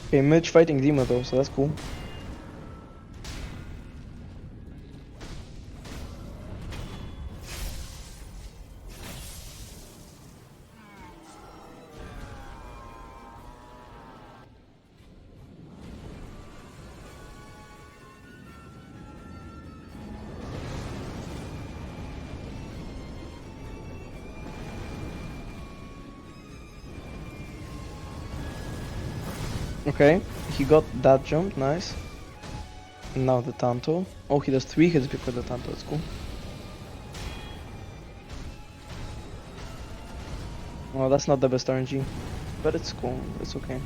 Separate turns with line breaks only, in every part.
Okay, Mitch fighting Dima though, so that's cool. Okay, he got that jump, nice. And now the Tanto. Oh, he does 3 hits before the Tanto, that's cool. Well, that's not the best RNG, but it's cool, it's okay.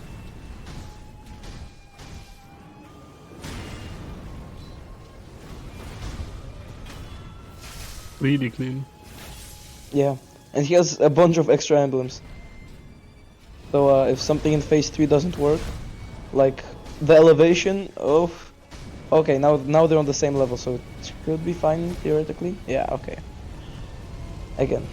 Really clean.
Yeah, and he has a bunch of extra emblems. So if something in phase 3 doesn't work, like the elevation of... Okay, now they're on the same level, so it should be fine theoretically. Yeah, okay. Again.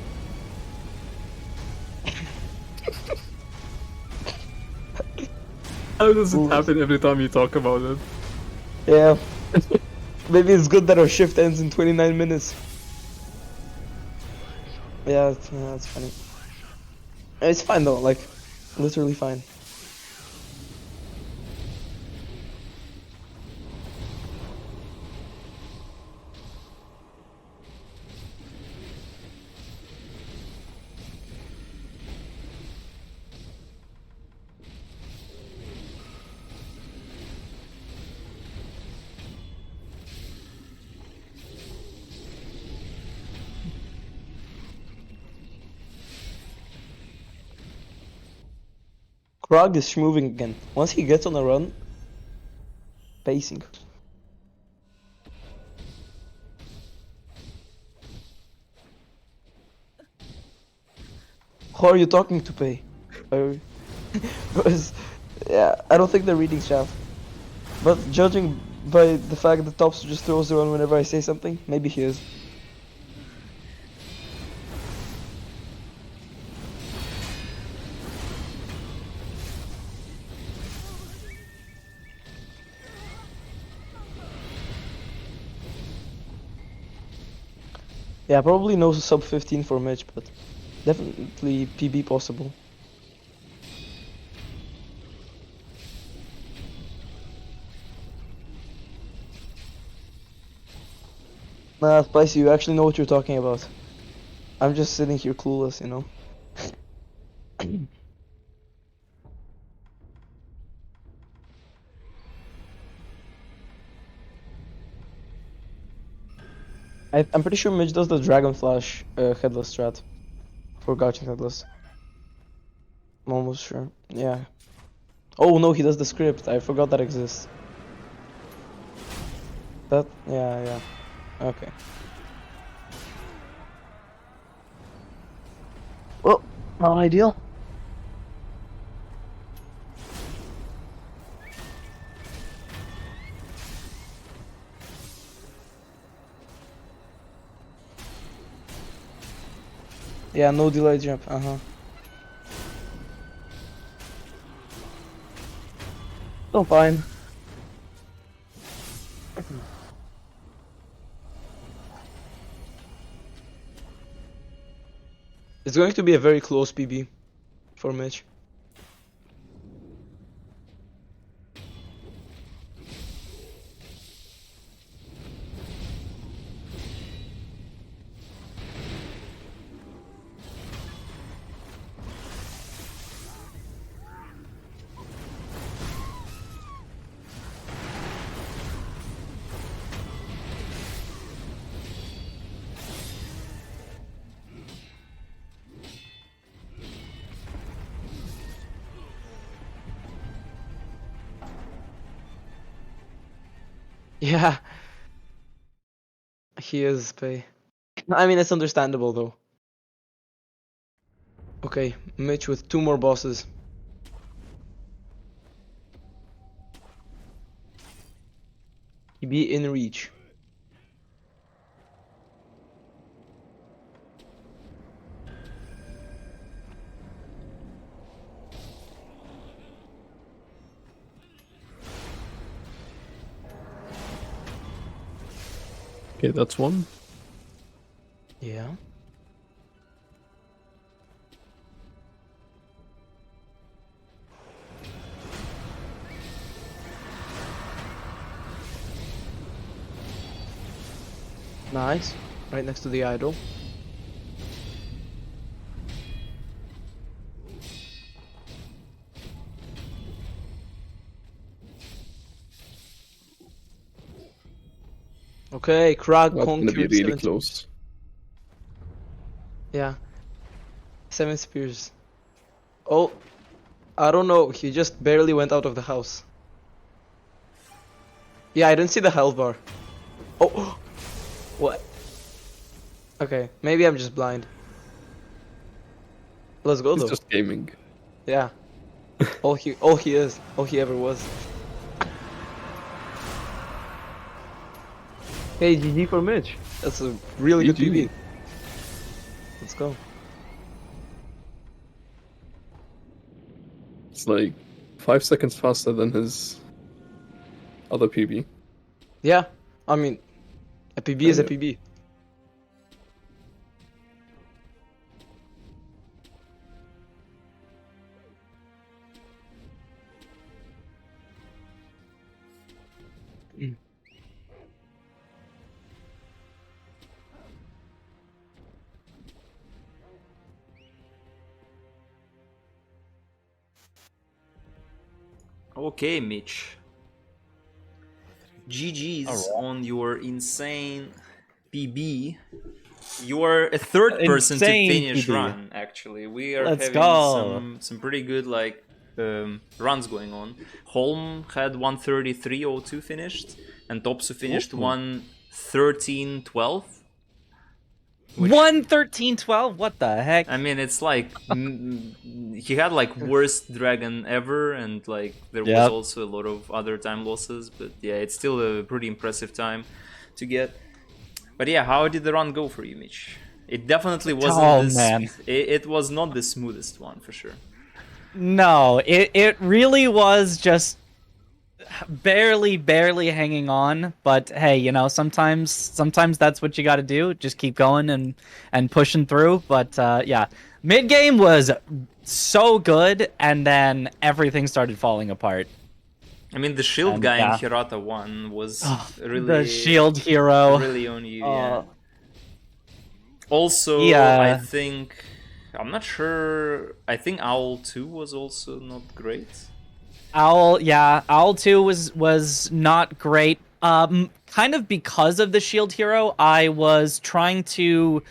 How does it
Ooh.
happen every time you talk about it?
Yeah. Maybe it's good that our shift ends in 29 minutes. Yeah, it's funny. It's fine though, like, literally fine. Krog is moving again. Once he gets on a run, pacing. Who are you talking to, Pay? Because, yeah, I don't think they're reading chat. But judging by the fact that Tops just throws around whenever I say something, maybe he is. Yeah, probably no sub 15 for Mitch, but definitely PB possible. Nah, Spicy, you actually know what you're talking about. I'm just sitting here clueless, you know? I'm pretty sure Mitch does the Dragon Flash headless strat for Gauching headless. I'm almost sure. Yeah. Oh no, he does the script. I forgot that exists. That, yeah. Okay. Well, not ideal. Yeah, no delay jump. So fine. It's going to be a very close PB for Mitch. Yeah, he is Pay. I mean, it's understandable though. Okay, Mitch with 2 more bosses. He be in reach.
Okay, that's one.
Yeah. Nice. Right next to the idol. Okay, Krag
That's gonna be
conquered
really
7
close.
spears. Yeah. 7 spears. Oh, I don't know. He just barely went out of the house. Yeah, I didn't see the health bar. Oh, what? Okay, maybe I'm just blind. Let's go
He's
though.
just gaming.
Yeah. All he is, all he ever was. Hey, GG for Mitch. That's a really good
GG.
PB. Let's go.
It's like 5 seconds faster than his other PB.
Yeah, I mean, a PB is a
Yeah.
PB. Mm.
Okay, Mitch. GG's on your insane PB. You are a third person to
Insane
finish
PB.
run. Actually, we are
Let's
having
go.
some pretty good like runs going on. Holm had 1:33:02 finished, and Topsu finished
Ooh.
1:13:12.
1:13:12. What the heck?
I mean, it's like he had like worst dragon ever, and like there was
Yep.
also a lot of other time losses. But yeah, it's still a pretty impressive time to get. But yeah, how did the run go for you, Mitch? It definitely wasn't.
Oh, man.
It was not the smoothest one for sure.
No, it really was just barely hanging on. But hey, you know, sometimes that's what you got to do. Just keep going and pushing through. But yeah, mid game was so good, and then everything started falling apart.
I mean, the shield
And,
guy
yeah.
in Hirata 1 was really
The shield hero.
really on you. Yeah.
Uh,
Also,
Yeah.
I think I'm not sure. I think Owl 2 was also not great.
Owl 2 was not great. Kind of because of the shield hero, I was trying to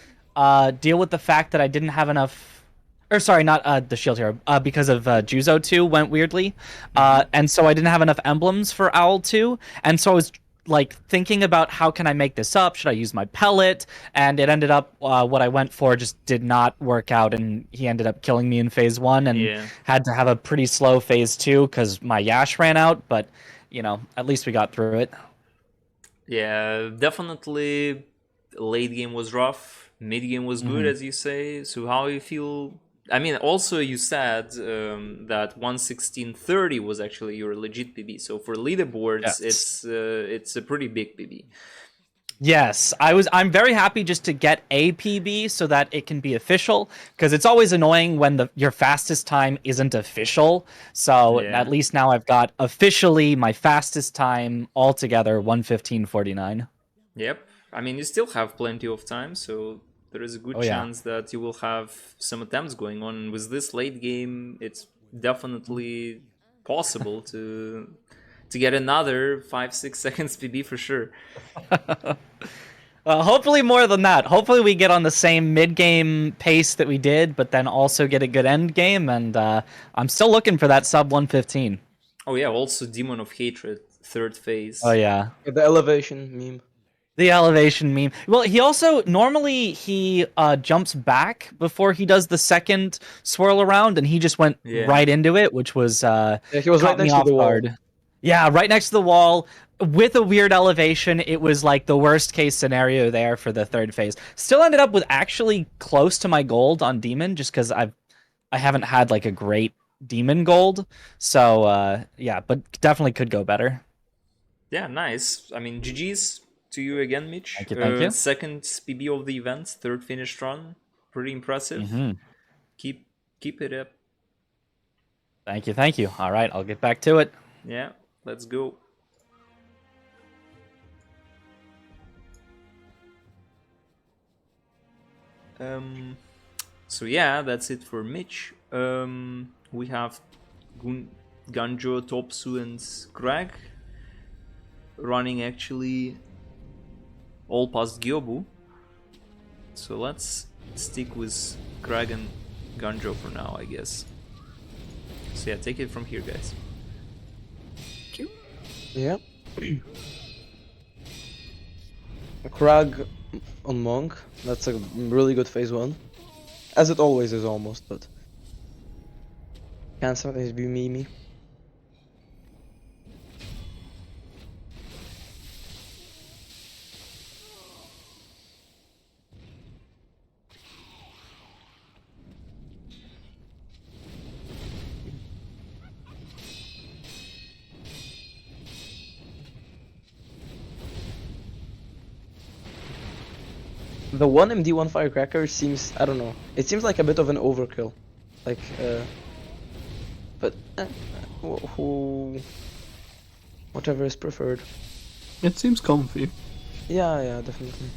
deal with the fact that I didn't have enough. Or sorry, not the shield hero. Because of Juzo 2 went weirdly, and so I didn't have enough emblems for Owl 2, and so I was like thinking about how can I make this up? Should I use my pellet? And it ended up what I went for just did not work out, and he ended up killing me in phase 1, and
Yeah.
had to have a pretty slow phase 2 because my Yash ran out. But you know, at least we got through it.
Yeah, definitely. Late game was rough. Mid game was good, as you say. So how you feel? I mean, also you said that 1:16:30 was actually your legit PB. So for leaderboards,
Yes.
it's a pretty big PB.
Yes, I'm very happy just to get a PB so that it can be official, because it's always annoying when your fastest time isn't official. So
Yeah.
at least now I've got officially my fastest time altogether, 1:15:49.
Yep. I mean, you still have plenty of time, so there is a good
Oh, yeah.
chance that you will have some attempts going on. And with this late game, it's definitely possible to get another 5-6 seconds PB for sure.
Hopefully more than that. Hopefully we get on the same mid-game pace that we did, but then also get a good end game. And I'm still looking for that sub 1:15.
Oh yeah, also Demon of Hatred, third phase.
Oh yeah.
The elevation meme.
The elevation meme. Well, he also normally he jumps back before he does the second swirl around, and he just went
Yeah.
right into it, which was
Yeah, he was right
caught me
next to
off
the wall.
guard. Yeah, right next to the wall with a weird elevation. It was like the worst case scenario there for the third phase. Still ended up with actually close to my gold on demon, just because I haven't had like a great demon gold. So yeah, but definitely could go better.
Yeah, nice. I mean, GG's to you again, Mitch.
Thank you, thank you.
Second PB of the event, third finished run. Pretty impressive.
Mhm.
Keep it up.
Thank you, thank you. All right, I'll get back to it.
Yeah, let's go. So yeah, that's it for Mitch. We have Ganjo, Topsu, and Greg running actually all past Gyobu. So let's stick with Greg and Ganjo for now, I guess. So yeah, take it from here, guys.
Yeah. Krag on Monk. That's a really good phase 1. As it always is almost, but can sometimes be Mimi. The 1 MD1 Firecracker seems, I don't know, it seems like a bit of an overkill. Like, but, whatever is preferred.
It seems comfy.
Yeah, definitely.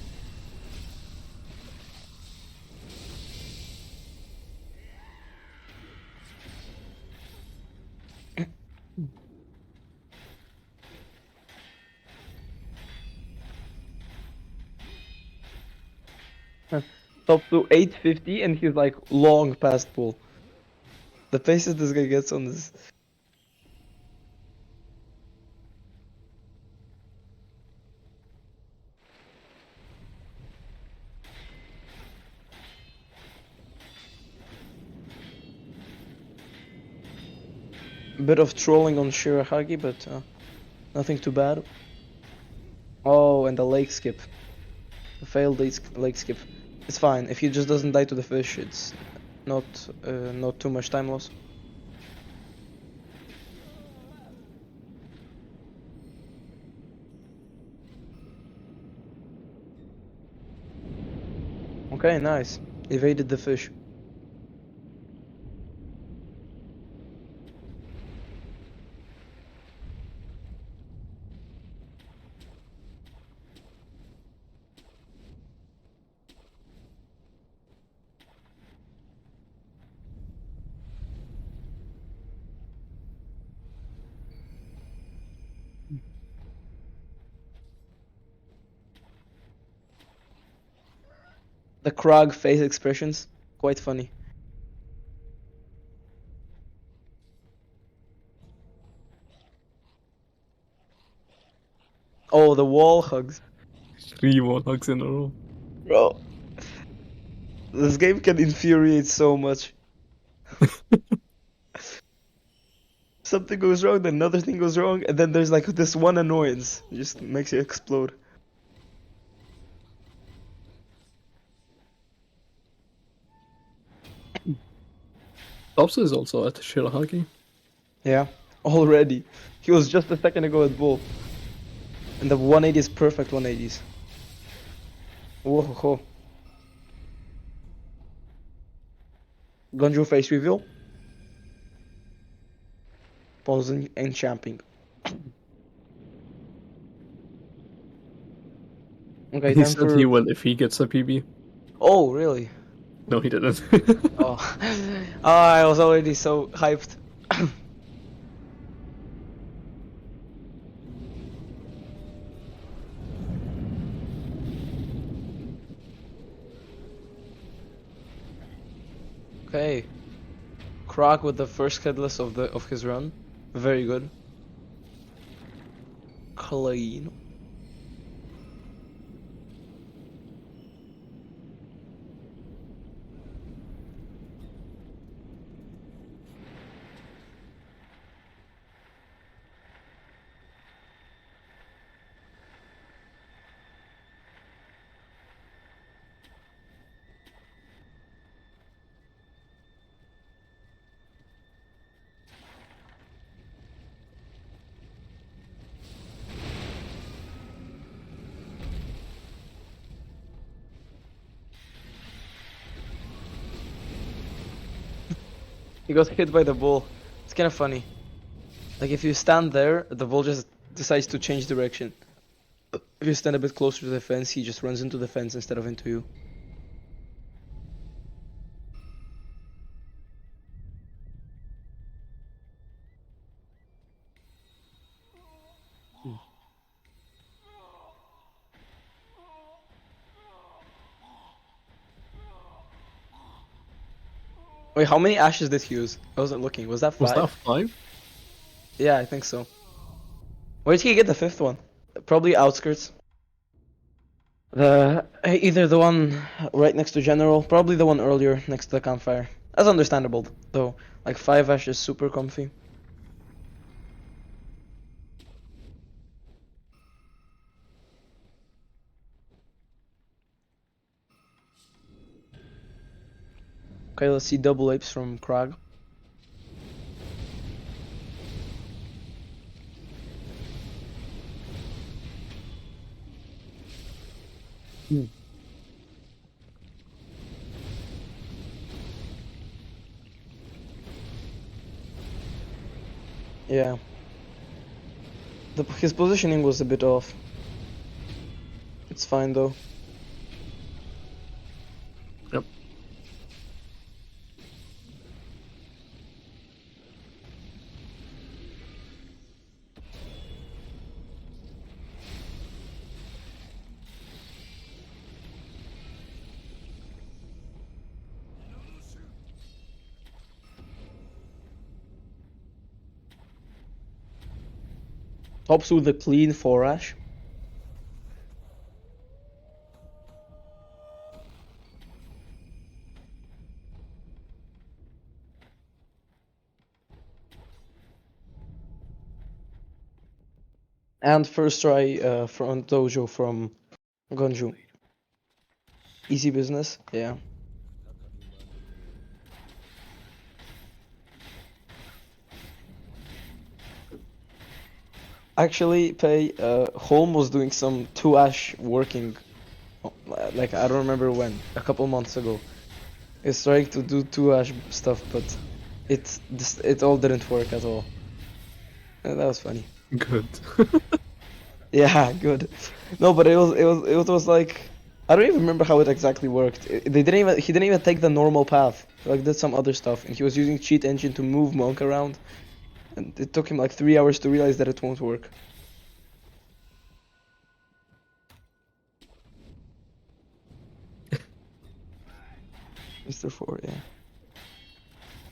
Top to 850 and he's like long past pull. The paces this guy gets on this. Bit of trolling on Shirahagi, but nothing too bad. Oh, and the lake skip. The failed lake skip. It's fine. If he just doesn't die to the fish, it's not too much time loss. Okay, nice. Evaded the fish. The Krog face expressions, quite funny. Oh, the wall hugs.
3 wall hugs in a row.
Bro. This game can infuriate so much. Something goes wrong, then another thing goes wrong, and then there's like this one annoyance. It just makes you explode.
Topsa is also at Shirahagi.
Yeah, already. He was just a second ago at Bull. And the 180 is perfect 180s. Whoa ho ho. Gunjo face reveal. Pausing and champing. Okay,
He
time
said
for...
he will if he gets a PB.
Oh, really?
No, he didn't.
Oh. Oh, I was already so hyped. Okay. Krog with the first headless of his run. Very good. Clean. He got hit by the bull. It's kind of funny. Like if you stand there, the bull just decides to change direction. If you stand a bit closer to the fence, he just runs into the fence instead of into you. Wait, how many ashes did he use? I wasn't looking. Was that 5?
Was that 5?
Yeah, I think so. Where did he get the 5th one? Probably outskirts. Either the one right next to General, probably the one earlier next to the campfire. That's understandable, though. Like 5 ash is super comfy. Okay, let's see double apes from Krag. Yeah. His positioning was a bit off. It's fine though.
Yep.
Tops with the clean 4 ash. And first try front dojo from Gonju. Easy business, yeah. Actually, Pei, Holm was doing some 2 ash working, like I don't remember when, a couple months ago. He's trying to do 2 ash stuff, but it all didn't work at all. That was funny.
Good.
Yeah, good. No, but it was like I don't even remember how it exactly worked. He didn't even take the normal path. He, like did some other stuff, and he was using cheat engine to move Monk around, and it took him like 3 hours to realize that it won't work. Mr. 4, yeah.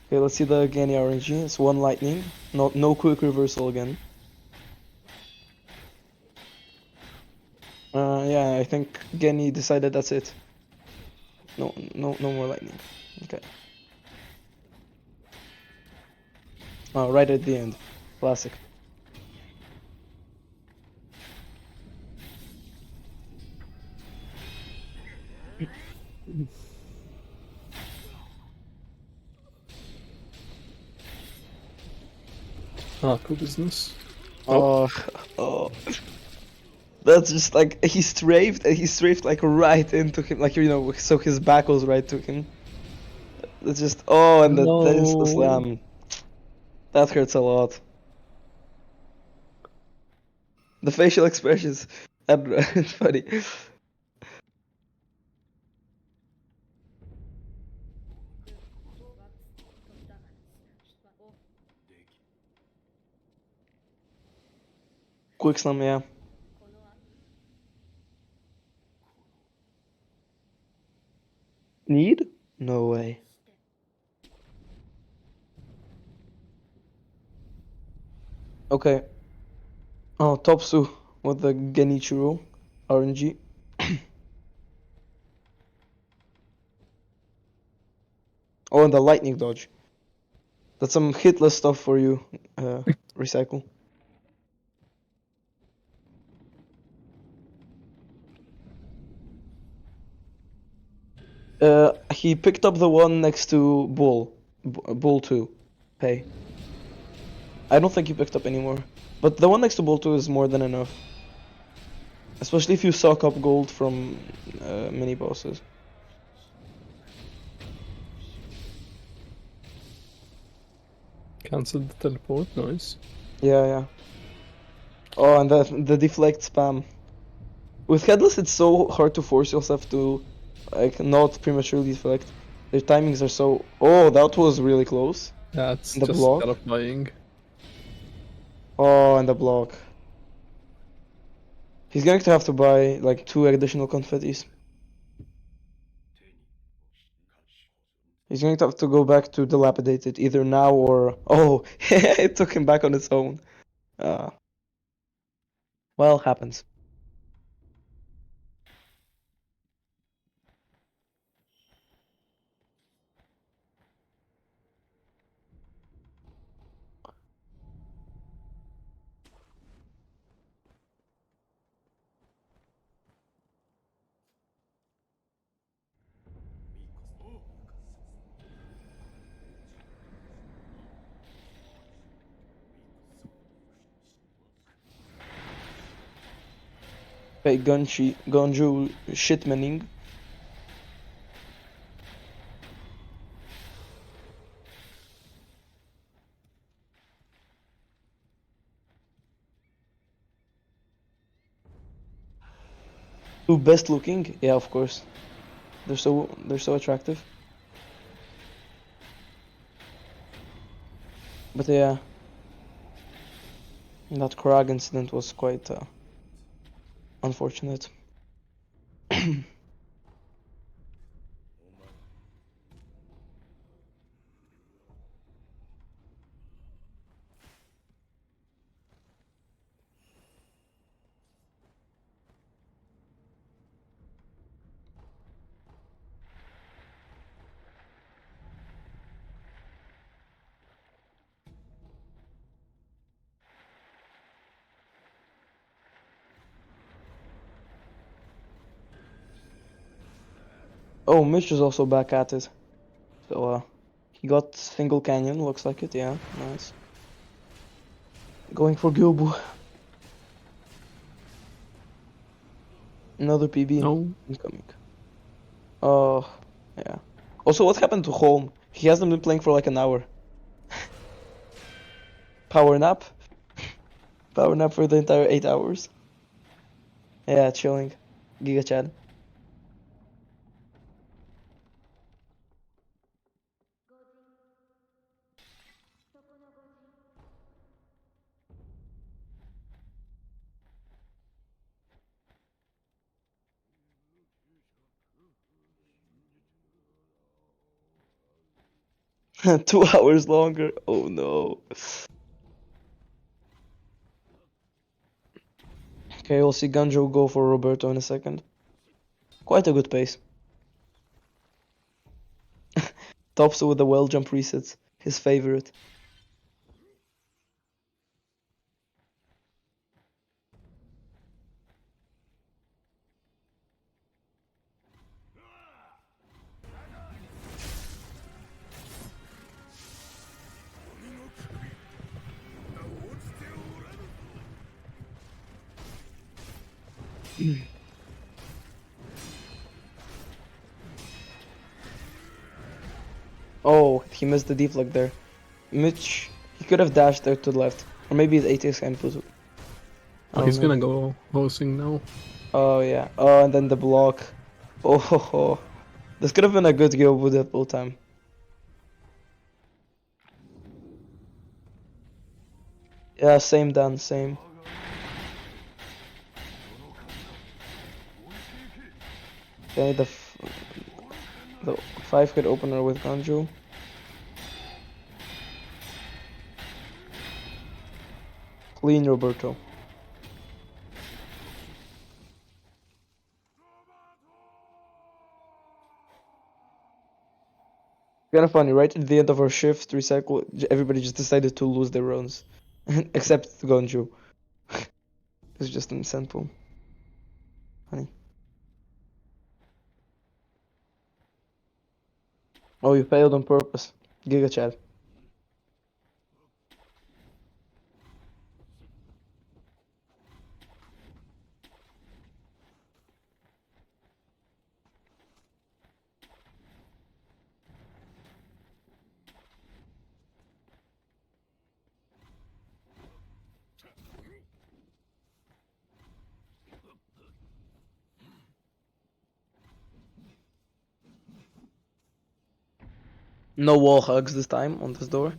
Okay, let's see the Gany RNG. It's 1 lightning, no quick reversal again. Yeah, I think Gany decided that's it. No more lightning. Okay. Oh, right at the end. Classic.
Ah, cool business.
Oh, oh. That's just like he strafed like right into him, like so his back was right to him. It's just and the insta
No.
slam. That hurts a lot. The facial expressions, it's funny. Quick slam, yeah. Need? No way. Okay. Oh, Topsu with the Genichiro RNG. Oh, and the lightning dodge. That's some hitless stuff for you, Recycle. He picked up the one next to Bull. Bull 2. Pay. I don't think he picked up anymore. But the one next to Bull 2 is more than enough. Especially if you sock up gold from Minibosses.
Cancelled the teleport, nice.
Yeah. Oh, and the deflect spam. With headless, it's so hard to force yourself to, like, not prematurely deflect. Their timings are so. Oh, that was really close.
Yeah, it's
And the
just
block.
terrifying.
Oh, and the block. He's going to have to buy like 2 additional confettis. He's going to have to go back to dilapidated either now or. Oh, it took him back on its own. Well, happens. Okay, Gonju shitmaning. Two best looking? Yeah, of course. They're so attractive. But yeah, that Krag incident was quite unfortunate. Oh, Mitch is also back at it. So he got single canyon, looks like it, yeah, nice. Going for Gilbu. Another PB
No.
incoming. Oh, yeah. Also, what happened to Holm? He hasn't been playing for like an hour. Power nap? Power nap for the entire 8 hours. Yeah, chilling. Giga Chad. Two hours longer. Oh no. Okay, we'll see Ganjo go for Roberto in a second. Quite a good pace. Tops with the well jump resets. His favorite. Oh, he missed the deflect there. Mitch, he could have dashed there to the left. Or maybe his ATX can put. I
Oh,
don't
he's
know.
gonna go hosing now.
Oh yeah. Oh, and then the block. Oh, ho, ho. This could have been a good go with that full time. Yeah, same done, same. Okay, the 5-hit opener with Ganju. Clean Roberto. Kind of funny, right? At the end of our shift recycle, everybody just decided to lose their runs, except Gonju. It's just an example. Funny. Oh, you failed on purpose. Giga Chad. No wall hugs this time on this door.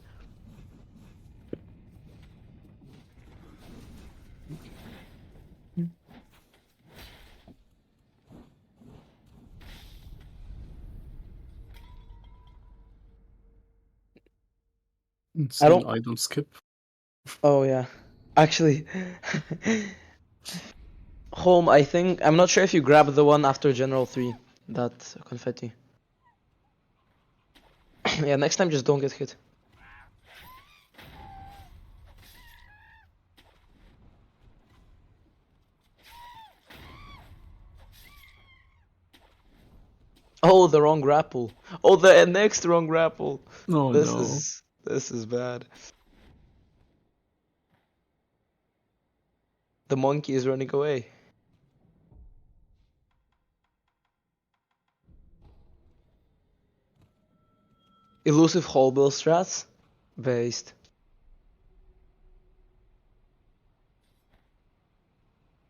Insane item skip.
Oh yeah, actually, home. I think I'm not sure if you grabbed the one after General 3, that confetti. Yeah, next time just don't get hit. Oh, the wrong grapple. Oh, the next wrong grapple.
Oh
This
no.
is bad. The monkey is running away. Elusive Hallbill strats? Based.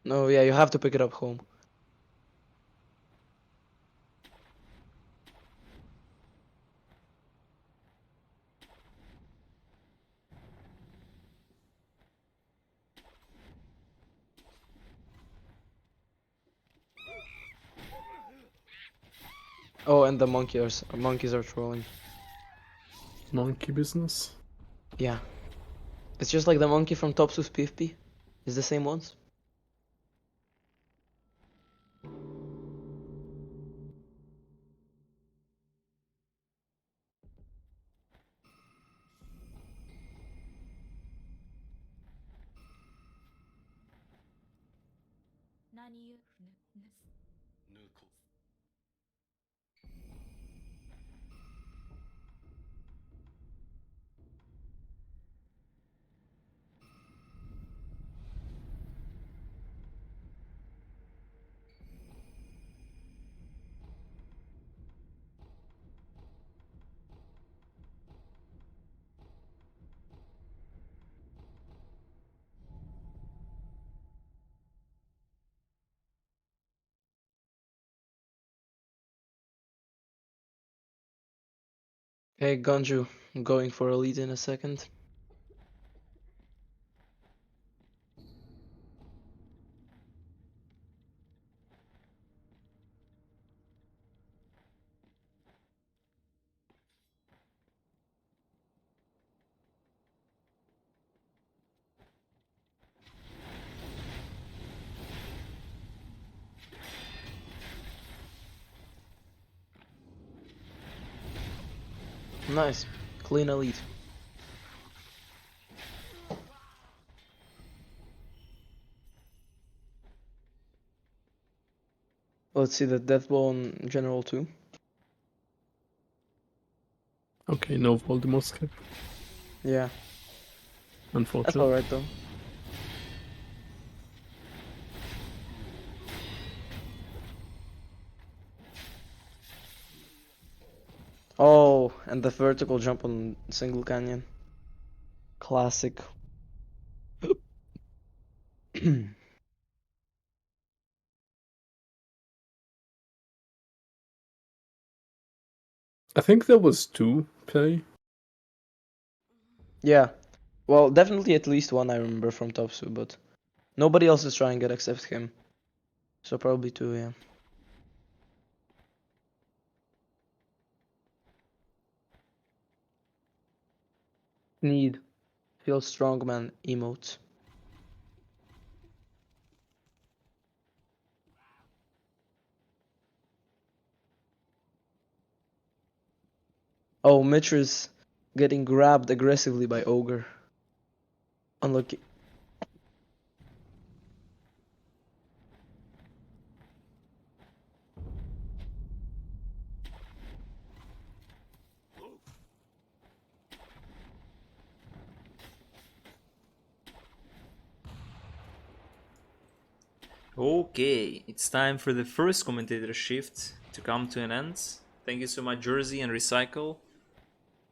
No, yeah, you have to pick it up home. Oh, and the monkeys are trolling.
Monkey business.
Yeah. It's just like the monkey from Topsus PvP. It's the same ones. Hey, Ganju, going for a lead in a second. Nice. Clean elite. Let's see the death blow on General 2.
Okay, no Voldemort skip.
Yeah, that's
Unfortunately.
alright though. Oh, and the vertical jump on single canyon. Classic.
I think there was 2 play.
Yeah. Well, definitely at least one I remember from Topsu, but nobody else is trying it except him. So probably 2, yeah. Need. Feel strong, man. Emotes. Oh, Mitch is getting grabbed aggressively by Ogre. Unlucky.
Okay, it's time for the first commentator shift to come to an end. Thank you so much, Jersey and Recycle.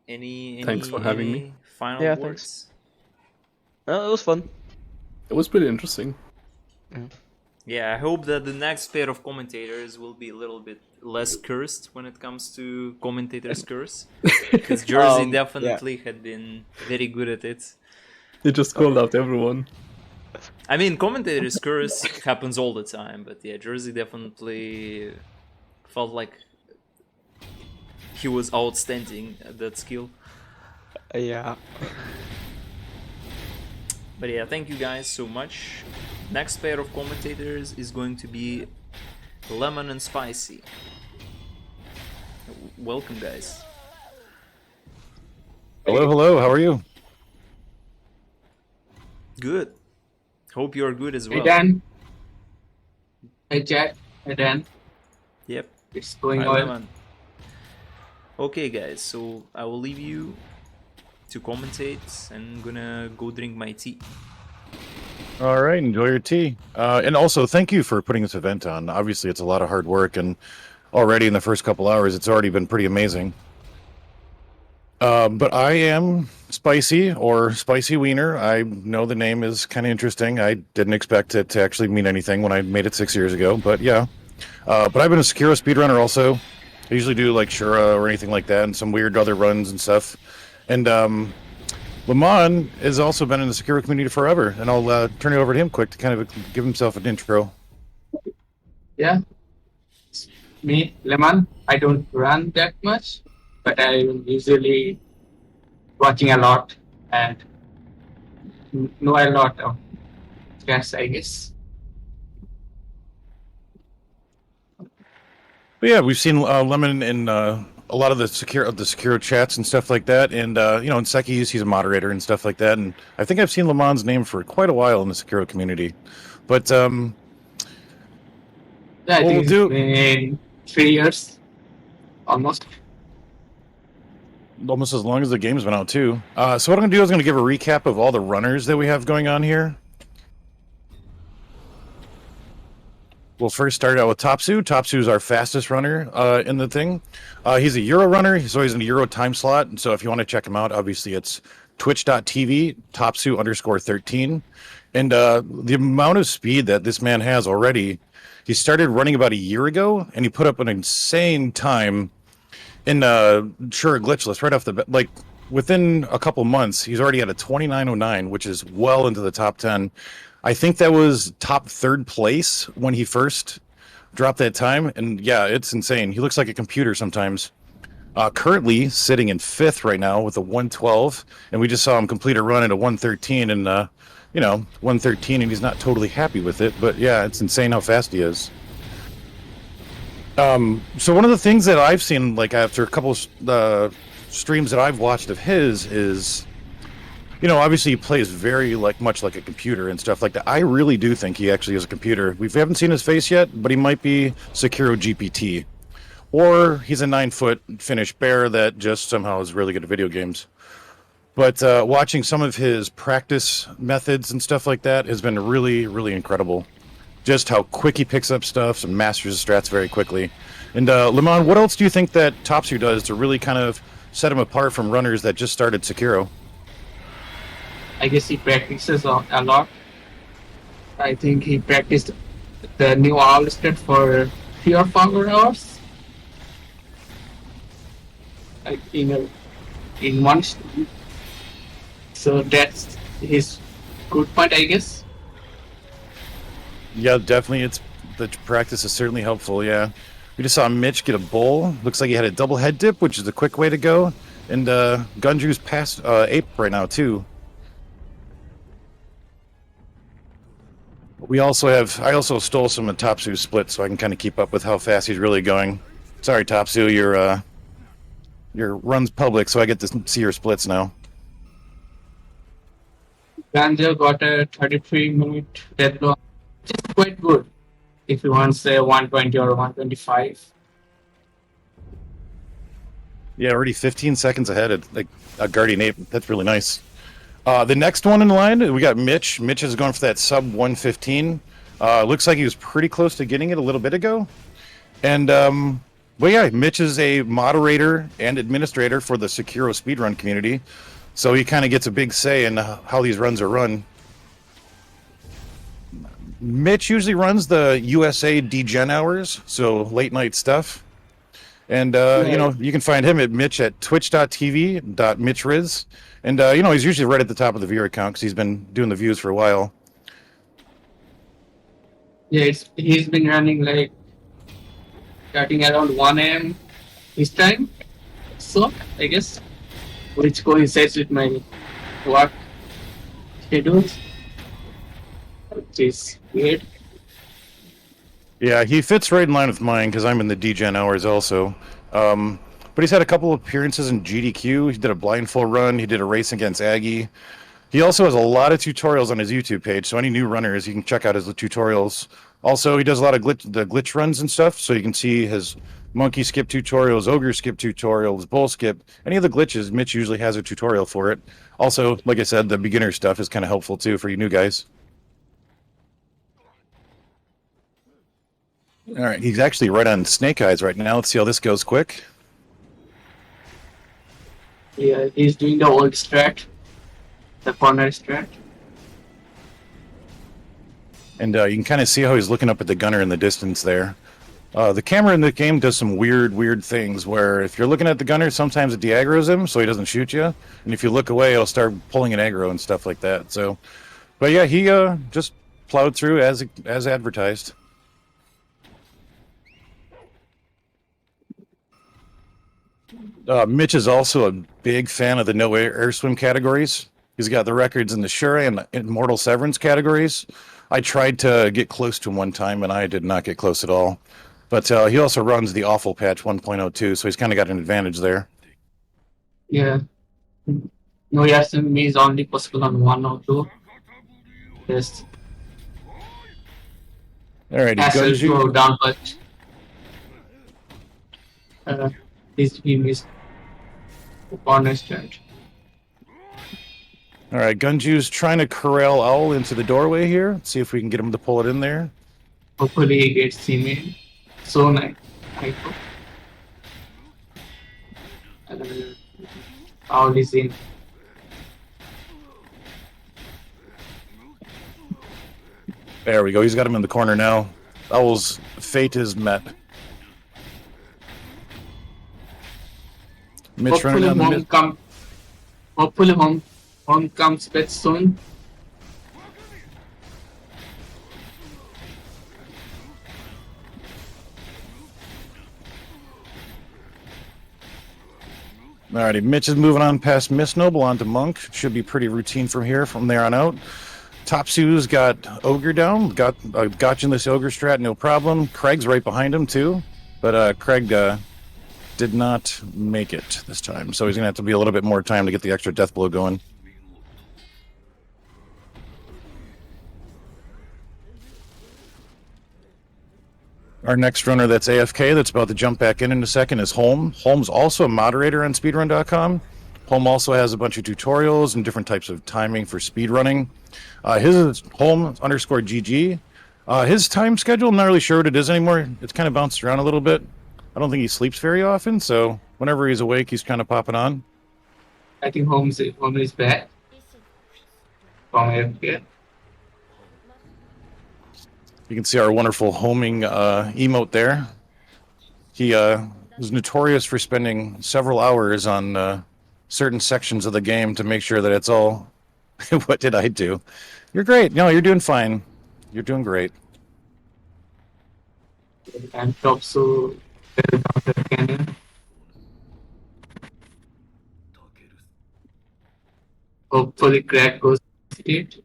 Thanks for having me.
Any final
Yeah, thanks.
words?
It was fun.
It was pretty interesting.
Yeah.
Yeah, I hope that the next pair of commentators will be a little bit less cursed when it comes to commentators' curse. Because Jersey
Yeah.
definitely had been very good at it.
He just called out everyone.
I mean, commentators' curse happens all the time, but yeah, Jersey definitely felt like he was outstanding at that skill.
Yeah.
But yeah, thank you guys so much. Next pair of commentators is going to be Lemon and Spicy. Welcome, guys.
Hello, hello. How are you?
Good. Hope you're good as well.
Hey Dan. Hey Jack. Hey Dan.
Yep.
It's going
Hi,
well.
Lemon. Okay, guys, so I will leave you to commentate and I'm gonna go drink my tea.
All right. Enjoy your tea. And also, thank you for putting this event on. Obviously, it's a lot of hard work, and already in the first couple hours, it's already been pretty amazing. But I am Spicy, or Spicy Wiener. I know the name is kind of interesting. I didn't expect it to actually mean anything when I made it 6 years ago, but yeah. But I've been a Sekiro speedrunner also. I usually do like Shura or anything like that, and some weird other runs and stuff. And Lamont has also been in the Sekiro community forever, and I'll turn it over to him quick to kind of give himself an intro.
Yeah. It's me, Lemon. I don't run that much, but I'm usually watching a lot and know a lot of chess, I guess.
But yeah, we've seen Lemon in a lot of the Sekiro chats and stuff like that, and you know, in Seki's, he's a moderator and stuff like that. And I think I've seen Lamont's name for quite a while in the Sekiro community. But
Yeah, I
Well,
think
we'll do-
it's been 3 years, almost.
almost as long as the game's been out too. So what I'm gonna do is I'm gonna give a recap of all the runners that we have going on here. We'll first start out with Topsu. Topsu is our fastest runner in the thing. He's a Euro runner, so he's in a Euro time slot. And so if you want to check him out, obviously it's twitch.tv, Topsu_13. And the amount of speed that this man has already, he started running about a year ago, and he put up an insane time in sure Glitchless right off the bat. Like within a couple months, he's already at a 29:09, which is well into the top 10. I think that was top third place when he first dropped that time, and yeah, it's insane. He looks like a computer sometimes. Currently sitting in fifth right now with a 112, and we just saw him complete a run at a 113, and you know, 113, and he's not totally happy with it. But yeah, it's insane how fast he is. So one of the things that I've seen, like after a couple streams that I've watched of his, is, you know, obviously he plays very much like a computer and stuff like that. I really do think he actually is a computer. We haven't seen his face yet, but he might be Sekiro GPT, or he's a 9-foot Finnish bear that just somehow is really good at video games. But watching some of his practice methods and stuff like that has been really, really incredible. Just how quick he picks up stuff and masters the strats very quickly. And Lemon, what else do you think that Topsu does to really kind of set him apart from runners that just started Sekiro?
I guess he practices a lot. I think he practiced the new owl script for 3 or 4 hours. Like in one. So that's his good point, I guess.
Yeah, definitely. It's the practice is certainly helpful. Yeah, we just saw Mitch get a bowl. Looks like he had a double head dip, which is a quick way to go. And Gunju's past ape right now too. We also have. I also stole some of Topsu's splits so I can kind of keep up with how fast he's really going. Sorry, Topsu, your run's public, so I get to see your splits now.
Ganja got a 33-minute deadlock, which is quite good if you want, say, 120 or 125.
Yeah, already 15 seconds ahead at like a Guardian Ape. That's really nice. The next one in line, we got Mitch. Mitch is going for that sub 115. Looks like he was pretty close to getting it a little bit ago. And, well, yeah, Mitch is a moderator and administrator for the Sekiro speedrun community. So he kind of gets a big say in how these runs are run. Mitch usually runs the USA DGen hours, so late night stuff. And, you know, you can find him at Mitch at twitch.tv.mitchriz. And, you know, he's usually right at the top of the viewer count because he's been doing the views for a while.
Yeah, he's been running like starting around 1 a.m. his time. So, I guess, which coincides with my work schedules, which is weird.
Yeah, he fits right in line with mine because I'm in the DGen hours also. But he's had a couple of appearances in GDQ. He did a blindfold run. He did a race against Aggie. He also has a lot of tutorials on his YouTube page, so any new runners, you can check out his tutorials. Also, he does a lot of glitch runs and stuff, so you can see his monkey skip tutorials, ogre skip tutorials, bull skip. Any of the glitches, Mitch usually has a tutorial for it. Also, like I said, the beginner stuff is kind of helpful too for you new guys. All right, he's actually right on Snake Eyes right now. Let's see how this goes quick.
Yeah, he's doing the old strat, the corner strat.
And you can kind of see how he's looking up at the gunner in the distance there. The camera in the game does some weird things where if you're looking at the gunner, sometimes it de-aggroes him so he doesn't shoot you. And if you look away, it'll start pulling an aggro and stuff like that. So, but yeah, he just plowed through as advertised. Mitch is also a big fan of the no air swim categories. He's got the records in the Shure and Immortal Severance categories. I tried to get close to him one time, and I did not get close at all. But he also runs the Awful Patch 1.02, so he's kind of got an advantage there.
Yeah. No YSM is only possible on 102. Yes.
Alright,
As well down, but this team is corner strat.
All right, Gunju's trying to corral Owl into the doorway here. Let's see if we can get him to pull it in there.
Hopefully he gets him in. So nice. I hope. Owl is in.
There we go. He's got him in the corner now. Owl's fate is met. Mitch running down the mid.
Hopefully home comes back soon.
Alrighty, Mitch is moving on past Miss Noble onto Monk. Should be pretty routine from there on out. Topsu's got Ogre down. Got in this Ogre strat, no problem. Craig's right behind him too, but Craig did not make it this time, so he's gonna have to be a little bit more time to get the extra death blow going. Our next runner that's AFK that's about to jump back in a second is Holm. Holm's also a moderator on speedrun.com. Holm also has a bunch of tutorials and different types of timing for speedrunning. His is Holm_GG. His time schedule, I'm not really sure what it is anymore. It's kind of bounced around a little bit. I don't think he sleeps very often, so whenever he's awake, he's kind of popping on.
I think Home is back from AFK.
You can see our wonderful homing emote there. He was notorious for spending several hours on certain sections of the game to make sure that it's all... What did I do? You're great. No, you're doing fine. You're doing great.
And Topsu cannon. Hopefully Crack goes it.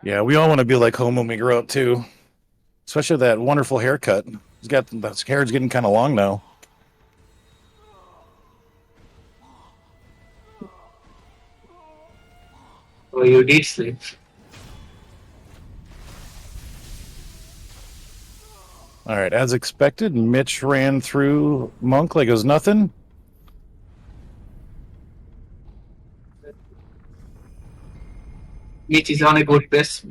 Yeah, we all want to be like Home when we grow up too. Especially that wonderful haircut. His hair's getting kind of long now.
Oh, you did sleep.
All right, as expected, Mitch ran through Monk like it was nothing.
Mitch is on a good pace.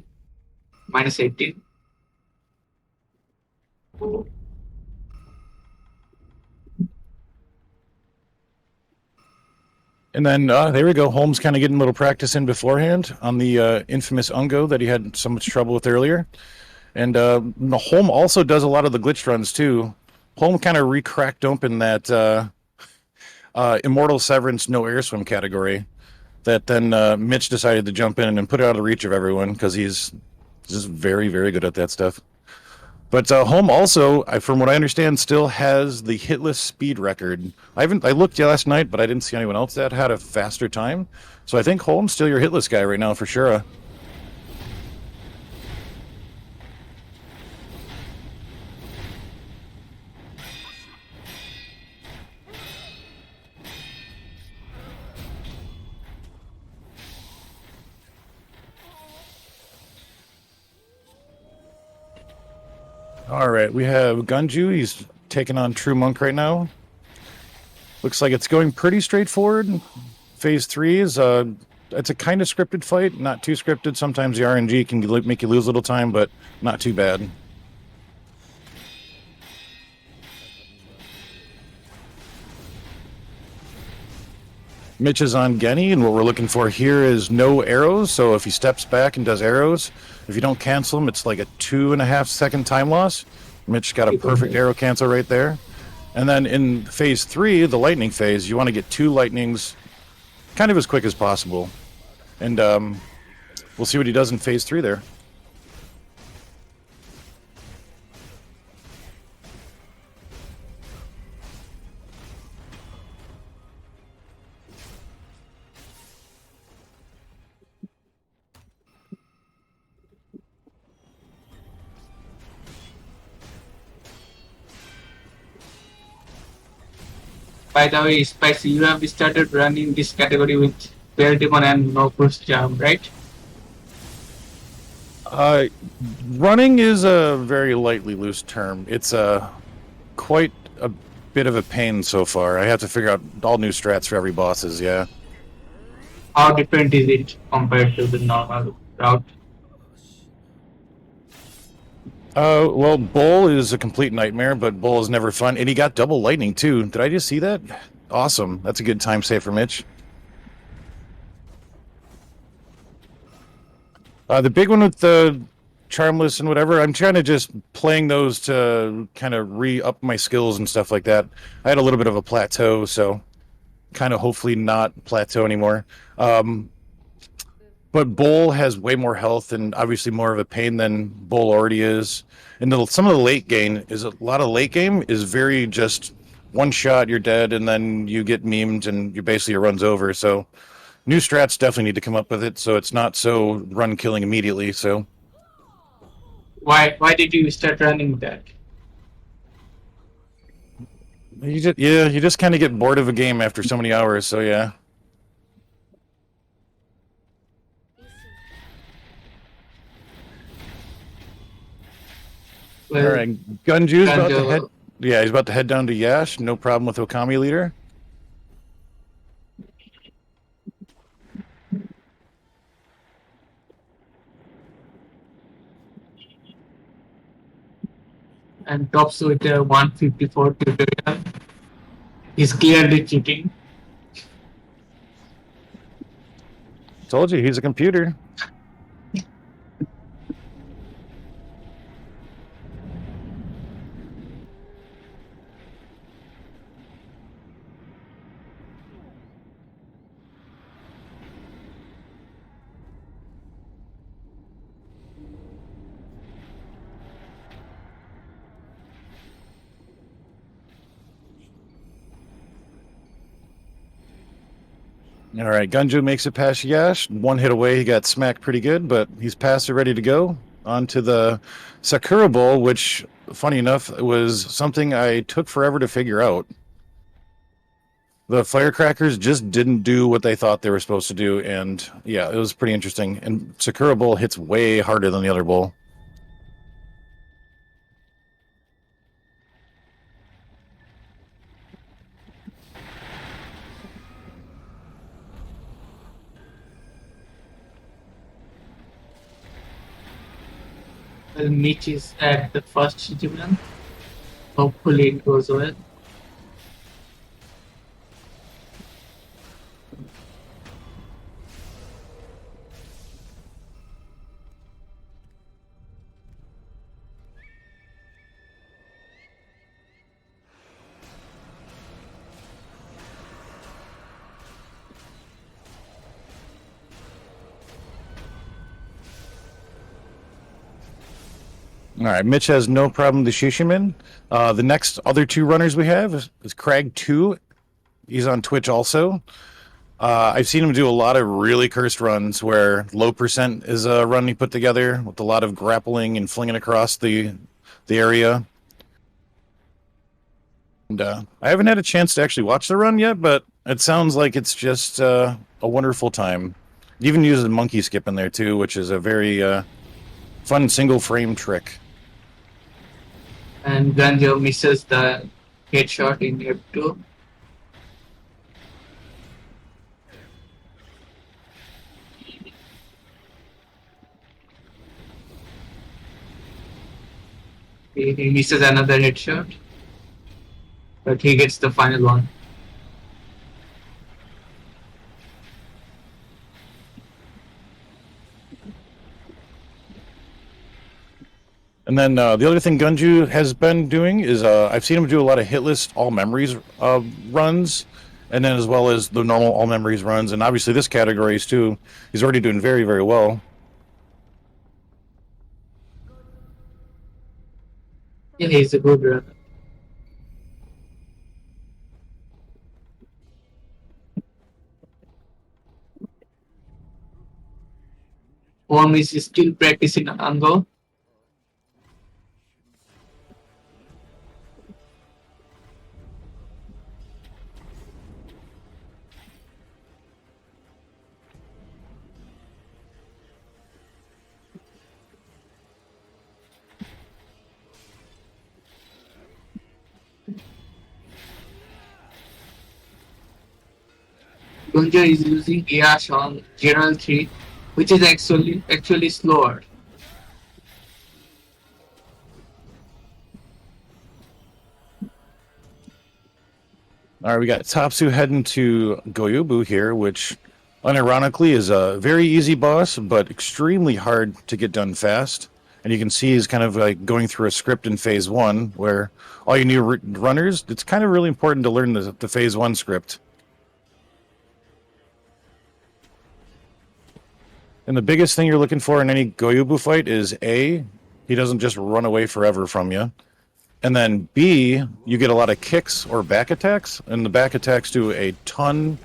Minus 18.
And then there we go. Holmes kind of getting a little practice in beforehand on the infamous Ungo that he had so much trouble with earlier. And Holm also does a lot of the glitch runs too. Holm kind of re-cracked open that Immortal Severance no air swim category that then Mitch decided to jump in and put it out of reach of everyone because he's just very, very good at that stuff. But Holm also, from what I understand, still has the hitless speed record. I looked last night, but I didn't see anyone else that had a faster time. So I think Holm's still your hitless guy right now for sure. All right, we have Gunju. He's taking on True Monk right now. Looks like it's going pretty straightforward. Phase 3 is it's a kind of scripted fight, not too scripted. Sometimes the RNG can make you lose a little time, but not too bad. Mitch is on Genny, and what we're looking for here is no arrows. So if he steps back and does arrows, if you don't cancel them, it's like a 2.5 second time loss. Mitch got a perfect arrow cancel right there. And then in phase 3, the lightning phase, you want to get 2 lightnings kind of as quick as possible. And we'll see what he does in phase 3 there.
By the way, Spicy, you have started running this category with Bear Demon and No Push Jump, right?
Running is a very lightly loose term. It's quite a bit of a pain so far. I have to figure out all new strats for every bosses, yeah.
How different is it compared to the normal route?
Well, Bull is a complete nightmare, but Bull is never fun. And he got double lightning, too. Did I just see that? Awesome. That's a good time save for Mitch. The big one with the Charmless and whatever, I'm trying to just playing those to kind of re-up my skills and stuff like that. I had a little bit of a plateau, so kind of hopefully not plateau anymore. But Bull has way more health and obviously more of a pain than Bull already is. And some of the late game is a lot of late game is very just one shot, you're dead, and then you get memed and you basically it runs over. So new strats definitely need to come up with it so it's not so run killing immediately. So
Why did you start running that?
you just kind of get bored of a game after so many hours. So yeah.
Well,
All right, Gunju's about to
Gunju-
head. Yeah, he's about to head down to Yash. No problem with Okami leader.
and tops with a 154 tutorial. He's clearly cheating.
Told you he's a computer. All right, Gunju makes it past Yash. One hit away, he got smacked pretty good, but he's past and ready to go. On to the Sakura Bowl, which, funny enough, was something I took forever to figure out. The firecrackers just didn't do what they thought they were supposed to do, and yeah, it was pretty interesting. And Sakura Bowl hits way harder than the other bowl.
Well, Mitch is at the first achievement. Hopefully it goes well.
All right, Mitch has no problem with the Shishimin. The next other two runners we have is Crag2. He's on Twitch also. I've seen him do a lot of really cursed runs where low percent is a run he put together with a lot of grappling and flinging across the area. And I haven't had a chance to actually watch the run yet, but it sounds like it's just a wonderful time. He even uses monkey skip in there too, which is a very fun single frame trick.
And Ganjo misses the headshot in F2. He misses another headshot, but he gets the final one.
And then the other thing Gunju has been doing is I've seen him do a lot of hit list all memories runs, and then as well as the normal all memories runs, and obviously this categories too. He's already doing very, very well.
Yeah, he's a good runner. Home is still practicing Ango. Gunja is using Yash on General 3, which is actually slower.
All right, we got Topsu heading to Goyobu here, which unironically is a very easy boss, but extremely hard to get done fast. And you can see he's kind of like going through a script in phase 1, where all you new runners, it's kind of really important to learn the phase 1 script. And the biggest thing you're looking for in any Goyobu fight is A, he doesn't just run away forever from you. And then B, you get a lot of kicks or back attacks, and the back attacks do a ton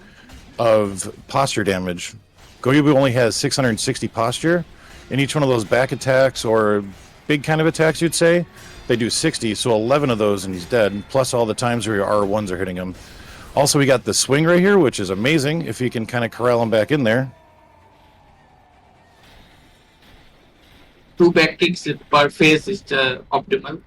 of posture damage. Goyobu only has 660 posture, and each one of those back attacks, or big kind of attacks you'd say, they do 60, so 11 of those and he's dead, plus all the times where your R1s are hitting him. Also, we got the swing right here, which is amazing if you can kind of corral him back in there.
2 back kicks per phase is optimal.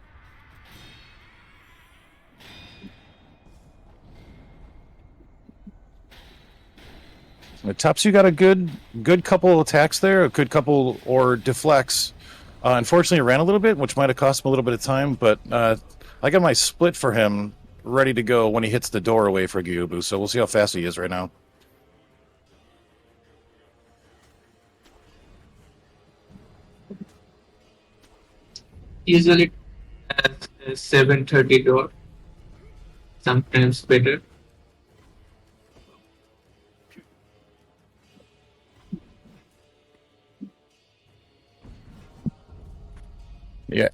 Topsu got a good couple attacks there, a good couple or deflects. Unfortunately, it ran a little bit, which might have cost him a little bit of time, but I got my split for him ready to go when he hits the doorway for Gyubu, so we'll see how fast he is right now.
Usually has a 730 door, sometimes better.
Yeah,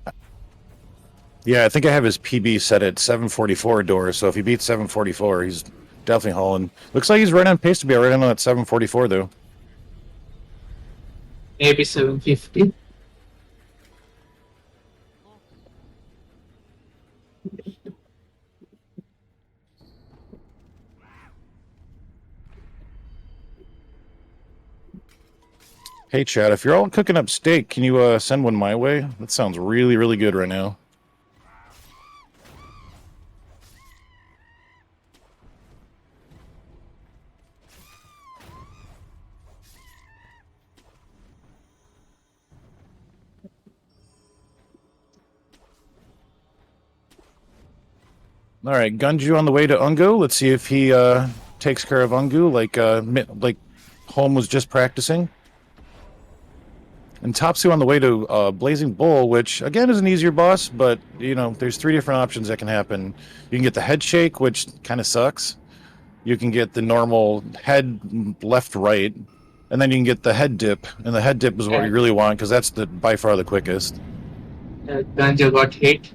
I think I have his PB set at 744 door, so if he beats 744, he's definitely hauling. Looks like he's right on pace to be right on that 744, though.
Maybe 750.
Hey, Chad, if you're all cooking up steak, can you send one my way? That sounds really, really good right now. All right, Gunju on the way to Ungu. Let's see if he takes care of Ungu like Home was just practicing. And Topsu on the way to Blazing Bull, which again is an easier boss, but you know there's 3 different options that can happen. You can get the head shake, which kind of sucks. You can get the normal head left right, and then you can get the head dip, and the head dip is what we really want because that's by far the quickest.
Ganja got hit.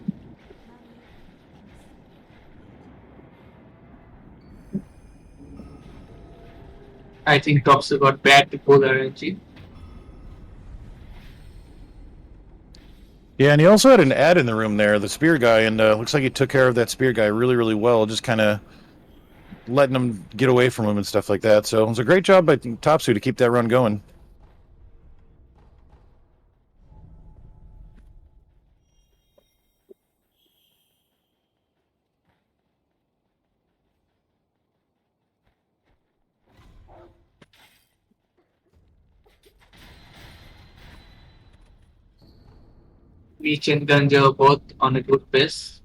I think Topsu got bad before the RNG.
Yeah, and he also had an ad in the room there, the spear guy, and looks like he took care of that spear guy really, really well, just kind of letting him get away from him and stuff like that. So it was a great job by Topsu to keep that run going.
Meech and Ganja are both on a good pace.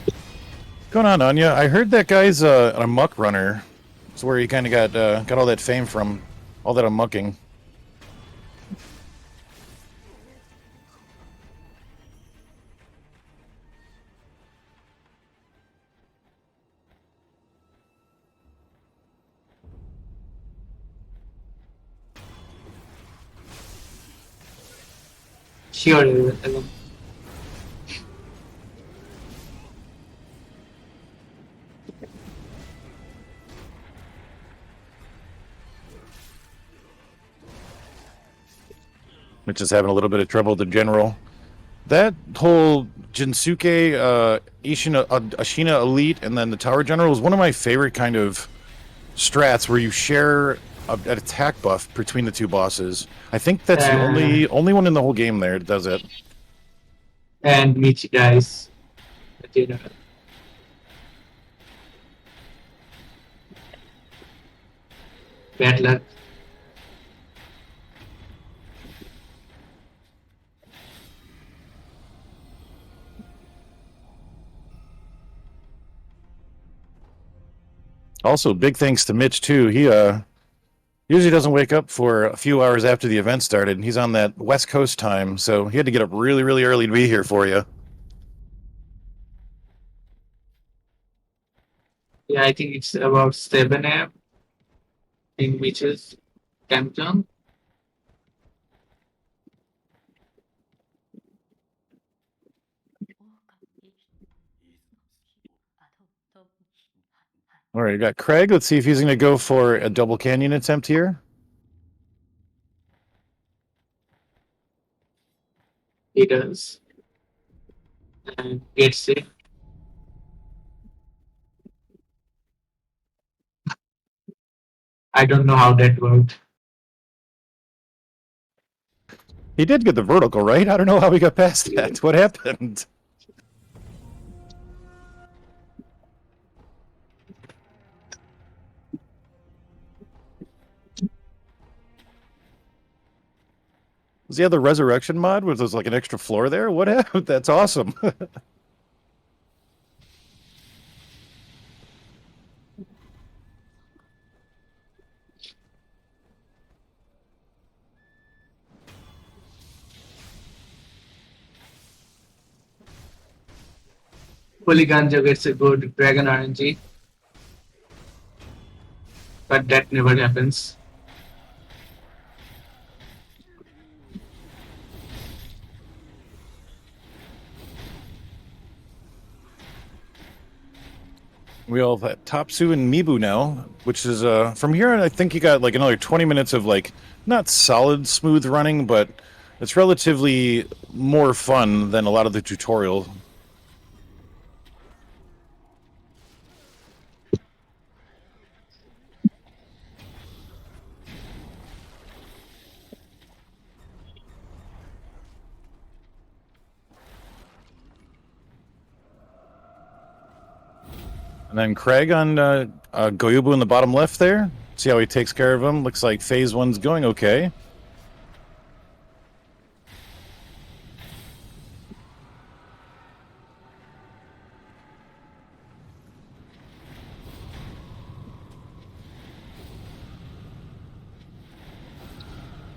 What's going on, Anya? I heard that guy's a muck runner. It's where he kind of got all that fame from, all that mucking.
Sure, Ellen.
Which is having a little bit of trouble with the general. That whole Jinsuke, Ashina Elite, and then the Tower General is one of my favorite kind of strats where you share an attack buff between the two bosses. I think that's the only one in the whole game there that does it.
And Meech dies at dinner. Bad luck.
Also, big thanks to Mitch too. He usually doesn't wake up for a few hours after the event started, and he's on that West Coast time, so he had to get up really, really early to be here for you.
Yeah, I think it's about 7 a.m. in Meech's time zone.
All right, you got Craig. Let's see if he's going to go for a double canyon attempt here.
He does. And gets it. I don't know how that worked.
He did get the vertical, right? I don't know how he got past that. What happened? Was he have the resurrection mod? Was there like an extra floor there? What happened? That's awesome.
Ganja gets a good Dragon RNG. But that never happens.
We all have Topsu and Mibu now, which is from here on. I think you got like another 20 minutes of like not solid smooth running, but it's relatively more fun than a lot of the tutorial. And then Craig on Goyubu in the bottom left there. See how he takes care of him. Looks like phase one's going okay.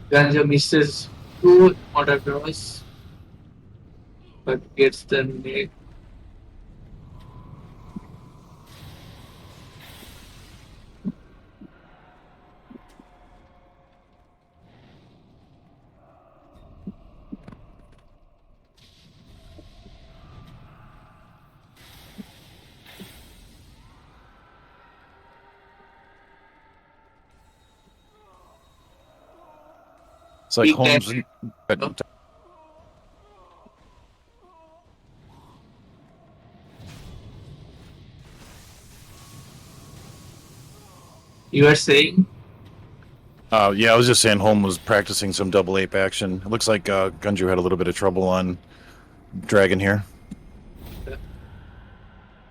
Ganja misses 2 order draws, but gets the nade.
It's like
Big
Holmes.
You were saying?
Yeah, I was just saying Holm was practicing some double ape action. It looks like Gunju had a little bit of trouble on Dragon here.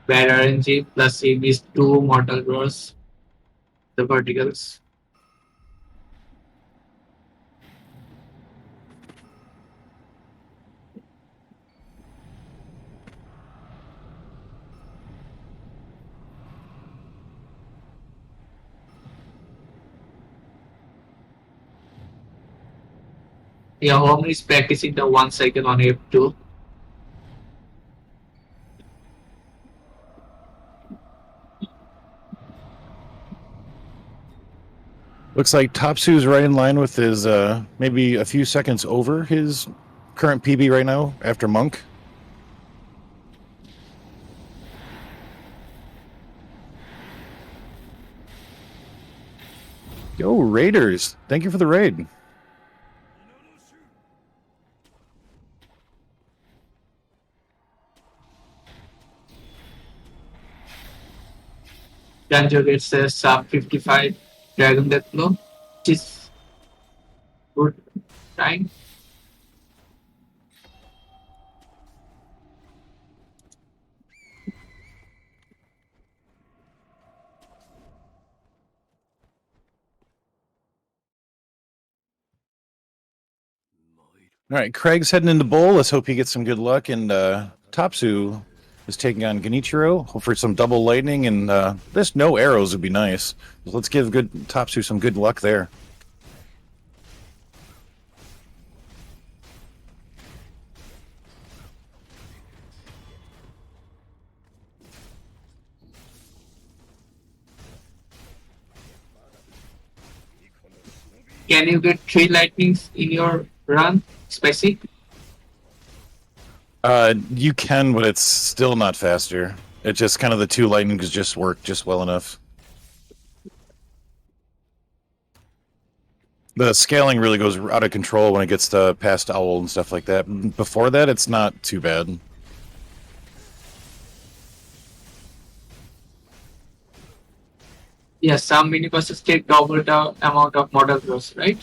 Bad RNG, plus he missed 2 mortal grows. The verticals. Yeah, Home is practicing the 1 cycle on F2.
Looks like Topsu's right in line with his maybe a few seconds over his current PB right now after Monk. Yo, Raiders! Thank you for the raid.
Danjo gets a sub 55 Dragon Death Blow, which is good time.
All right, Craig's heading into bowl. Let's hope he gets some good luck. And Topsu is taking on Genichiro. Hope for some double lightning and this no arrows would be nice. Let's give good Topsu some good luck there.
Can you get 3 lightnings in your run, Spicy?
You can, but it's still not faster. It just kind of the 2 lightnings just work just well enough. The scaling really goes out of control when it gets to past Owl and stuff like that. Before that, it's not too bad.
Yes, some minibosses take double the amount of model grows, right?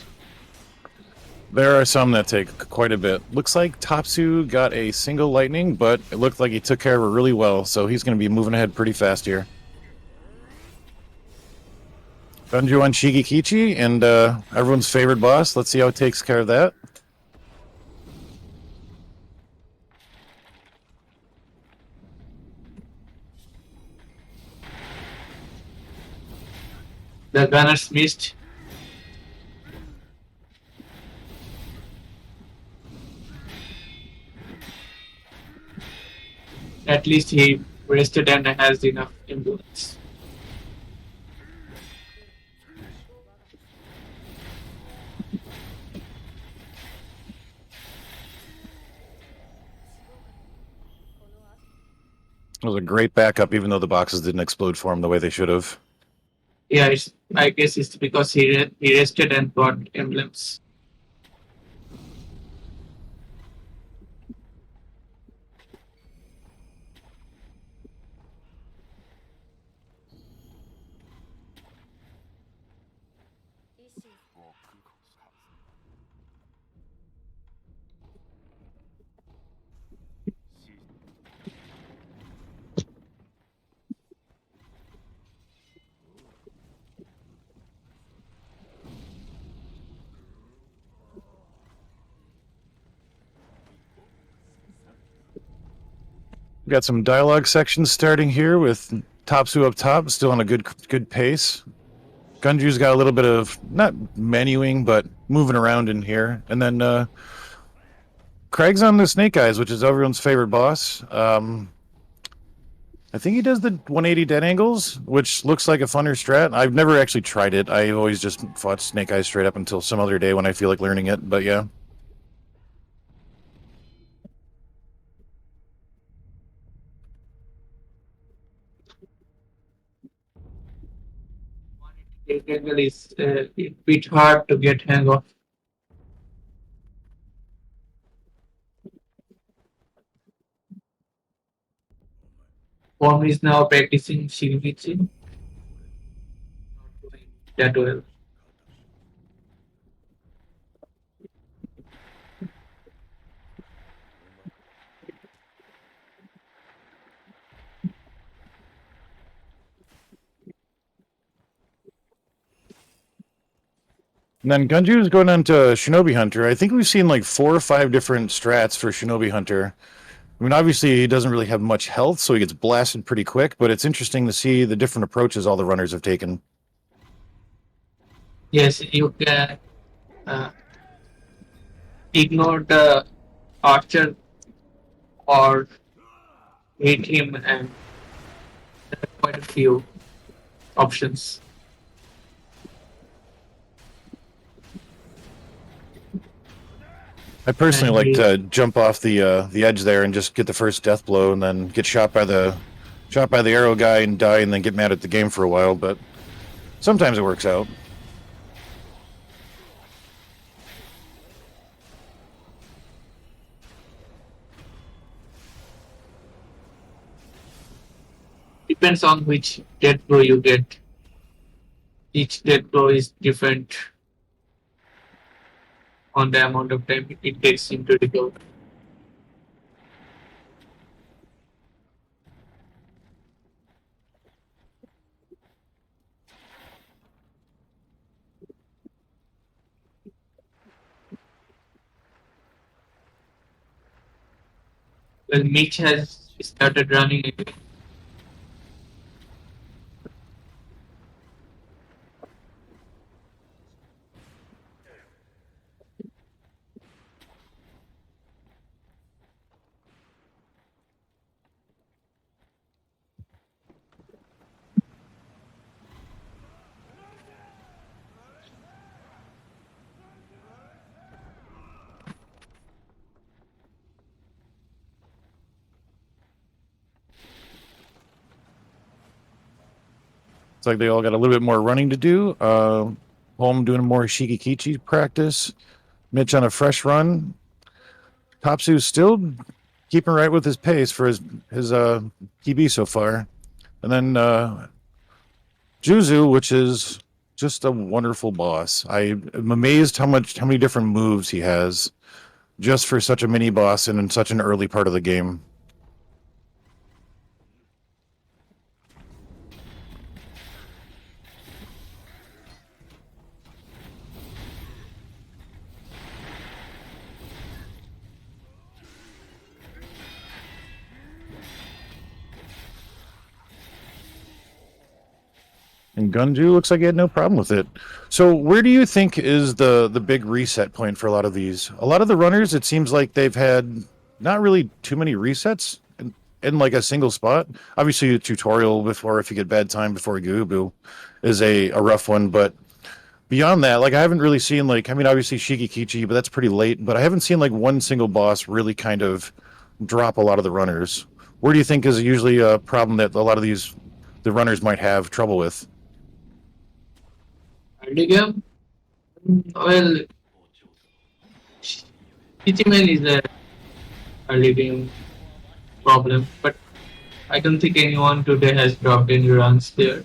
There are some that take quite a bit. Looks like Topsu got a single lightning, but it looked like he took care of it really well, so he's going to be moving ahead pretty fast here. Banjo on Shigekichi, and everyone's favorite boss. Let's see how it takes care of that.
The gunners missed. At least he rested and has enough endurance.
It was a great backup, even though the boxes didn't explode for him the way they should have.
Yeah, I guess it's because he rested and got emblems.
We got some dialogue sections starting here with Topsu up top, still on a good pace. Gunju's got a little bit of, not menuing, but moving around in here. And then Craig's on the Snake Eyes, which is everyone's favorite boss. I think he does the 180 dead angles, which looks like a funner strat. I've never actually tried it. I always just fought Snake Eyes straight up until some other day when I feel like learning it, but yeah.
Dead angle is a bit hard to get hang of. Form is now practicing Shinichi. Not doing that well.
And then Gunju's going on to Shinobi Hunter. I think we've seen like 4 or 5 different strats for Shinobi Hunter. I mean, obviously he doesn't really have much health, so he gets blasted pretty quick, but it's interesting to see the different approaches all the runners have taken.
Yes, you can ignore the archer or hit him, and there are quite a few options.
I personally like
And
to jump off the edge there and just get the first death blow, and then get shot by the arrow guy and die, and then get mad at the game for a while. But sometimes it works out.
depends on which death blow you get. Each death blow is different on the amount of time it takes him to recover. Well, Mitch has started running again.
It's like they all got a little bit more running to do. Home doing more Shikikichi practice. Mitch on a fresh run. Topsu's still keeping right with his pace for his PB so far. And then Juzu, which is just a wonderful boss. I am amazed how many different moves he has just for such a mini boss and in such an early part of the game. And Gunju looks like he had no problem with it. So where do you think is the big reset point for a lot of these? A lot of the runners, it seems like they've had not really too many resets in like a single spot. Obviously, a tutorial before if you get bad time before Gubu is a rough one, but beyond that, like I haven't really seen like, I mean, obviously Shikikichi, but that's pretty late, but I haven't seen like one single boss really kind of drop a lot of the runners. Where do you think is usually a problem that a lot of the runners might have trouble with?
Early game? Well, Ichiman is a early game problem, but I don't think anyone today has dropped any runs there.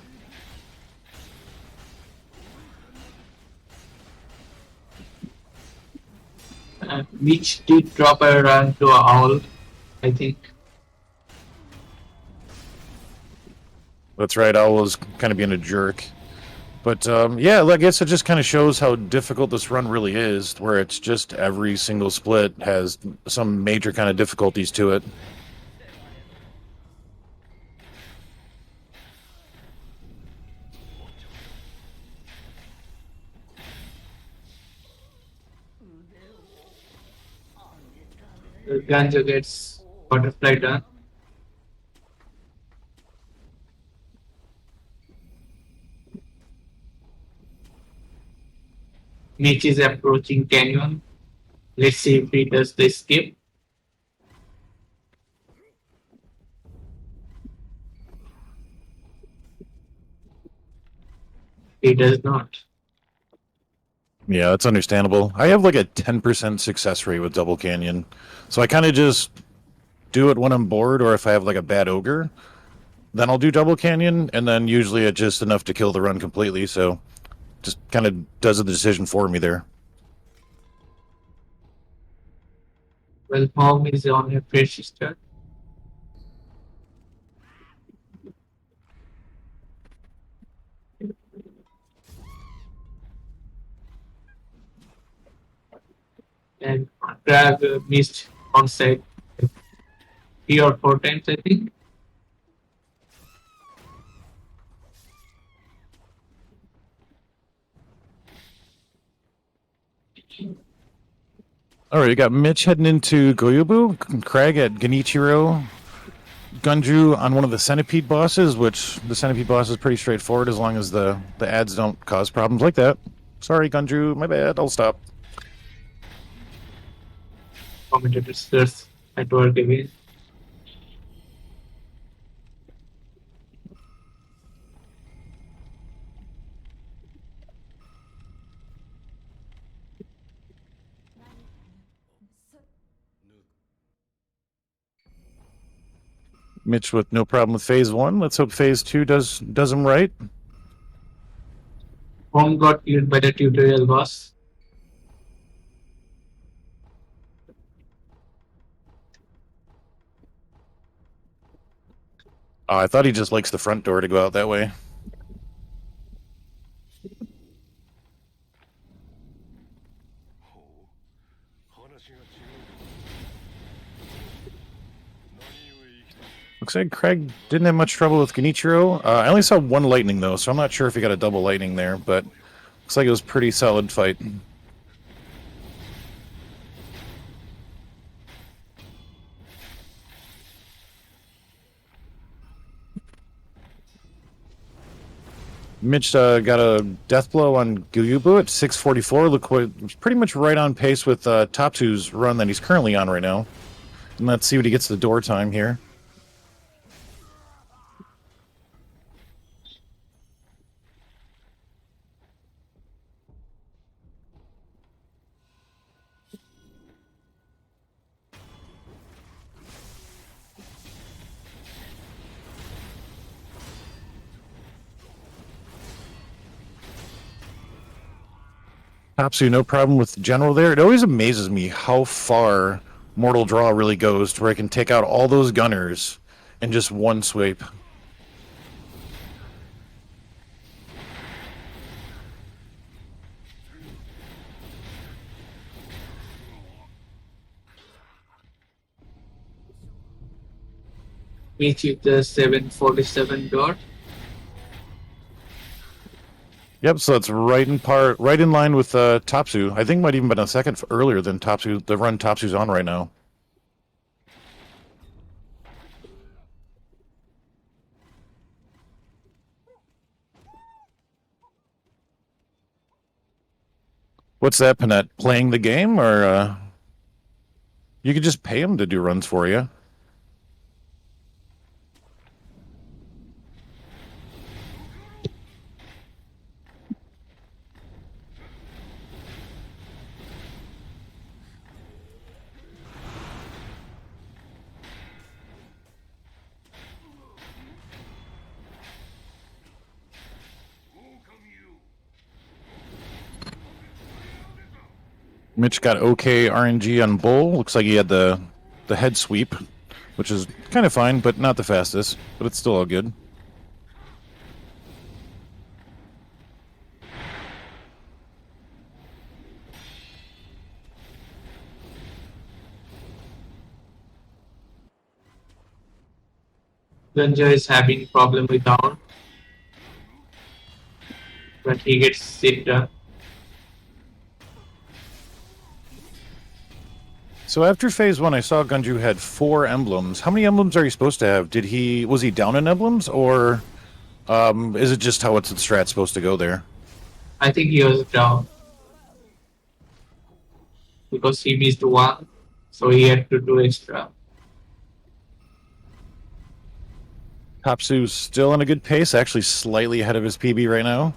Mitch did drop a run to a owl, I think.
That's right. I was kind of being a jerk. But yeah, I guess it just kind of shows how difficult this run really is, where it's just every single split has some major kind of difficulties to it.
Ganjo gets butterfly done. Mitch is approaching Canyon. Let's see if he does the skip. He does not.
Yeah, that's understandable. I have like a 10% success rate with Double Canyon. So I kind of just do it when I'm bored or if I have like a bad ogre. then I'll do double canyon, and then usually it's just enough to kill the run completely. So just kind of does the decision for me there.
Well, home is on your fair sister. And Crab missed on set 3 or 4 times, I think.
All right, you got Mitch heading into Goyubu, Craig at Genichiro, Gunju on one of the centipede bosses, which the centipede boss is pretty straightforward as long as the ads don't cause problems like that. Sorry, Gunju, my bad. I'll stop.
Commentators at work again.
Mitch with no problem with phase 1. Let's hope phase 2 does him right.
Home got killed by the tutorial boss.
Oh, I thought he just likes the front door to go out that way. Looks like Craig didn't have much trouble with Genichiro. I only saw one lightning, though, so I'm not sure if he got a double lightning there, but looks like it was a pretty solid fight. Mitch got a death blow on Gyubu at 644. Look, pretty much right on pace with Tatsu's run that he's currently on right now. And let's see what he gets the door time here. Tatsu, no problem with the general there. It always amazes me how far Mortal Draw really goes to where I can take out all those gunners in just one sweep.
Meet with the 747 dot.
Yep, so it's right in line with Tatsu. I think it might even been a second earlier than Tatsu, the run Tatsu's on right now. What's that, Panette? Playing the game, or you could just pay him to do runs for you? Mitch got okay RNG on Bull. Looks like he had the head sweep, which is kind of fine, but not the fastest. But it's still all good.
Ganja is having problem with down, but he gets it done.
So after phase 1, I saw Gunju had 4 emblems. How many emblems are you supposed to have? Was he down in emblems, or is it just how it's the strat supposed to go there?
I think he was down because he missed one, so he had to do extra.
Tatsu's still on a good pace, actually slightly ahead of his PB right now.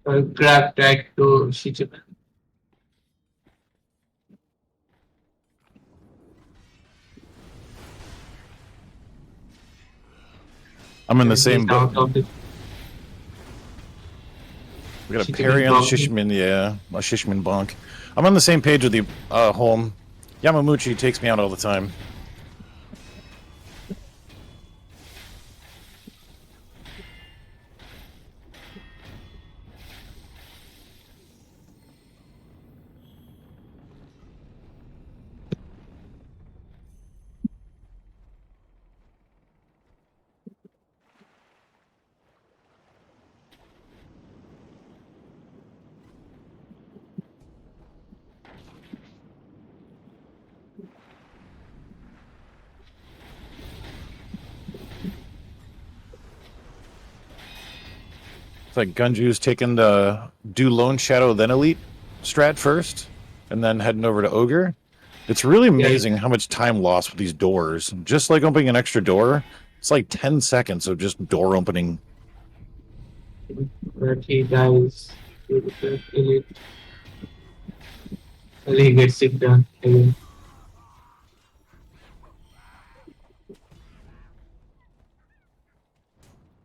grab tag to Shichiban.
I'm in the
And
same
he's
boat.
out of the
We got a
Shichiban
parry on the
bonk.
Shishman, yeah, a Shishman bonk. I'm on the same page with the Holm. Yamamuchi takes me out all the time. It's like Gunju's taking the do Lone Shadow then Elite strat first, and then heading over to Ogre. It's really amazing how much time lost with these doors. Just like opening an extra door, it's like 10 seconds of just door opening.
But he dies. Elite. Well, he gets it done again.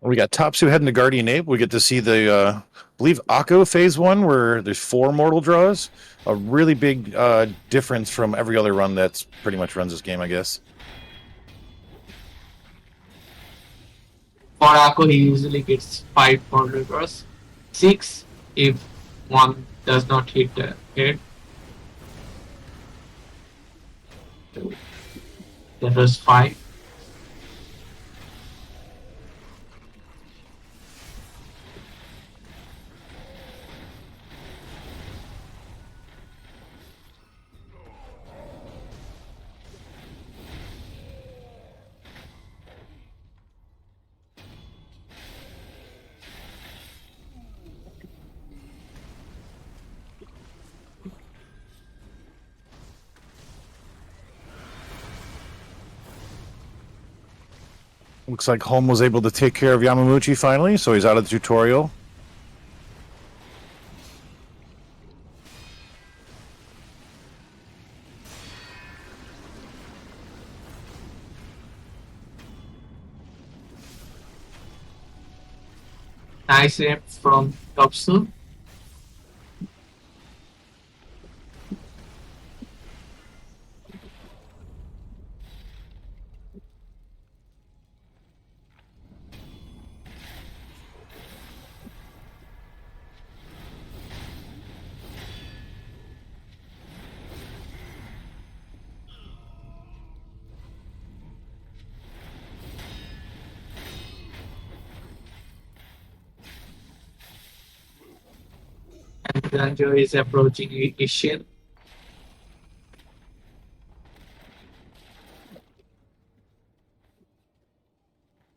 We got Topsu heading to Guardian Ape. We get to see the, I believe, Akko Phase 1, where there's 4 mortal draws. A really big difference from every other run that's pretty much runs this game, I guess.
For Akko, he usually gets 5 mortal draws. 6 if one does not hit the head. That was 5.
Looks like Holm was able to take care of Yamamuchi finally, so he's out of the tutorial.
Nice rep from Topsu. And Ganjo is approaching Ishin.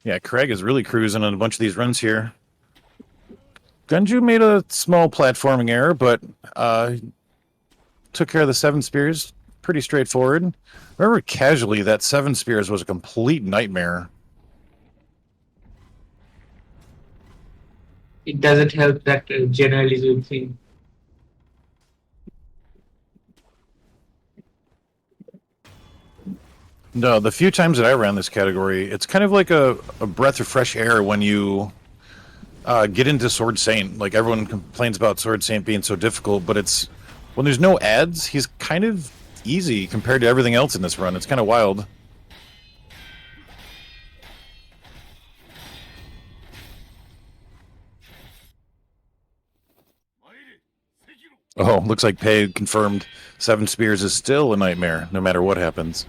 Yeah, Craig is really cruising on a bunch of these runs here. Gunju made a small platforming error, but took care of the 7 spears. Pretty straightforward. Remember, casually, that 7 spears was a complete nightmare.
It doesn't help that generally is with him.
No, the few times that I ran this category, it's kind of like a breath of fresh air when you get into Sword Saint. Like, everyone complains about Sword Saint being so difficult, but it's when there's no ads, he's kind of easy compared to everything else in this run. It's kind of wild. Oh, looks like Pei confirmed 7 spears is still a nightmare, no matter what happens.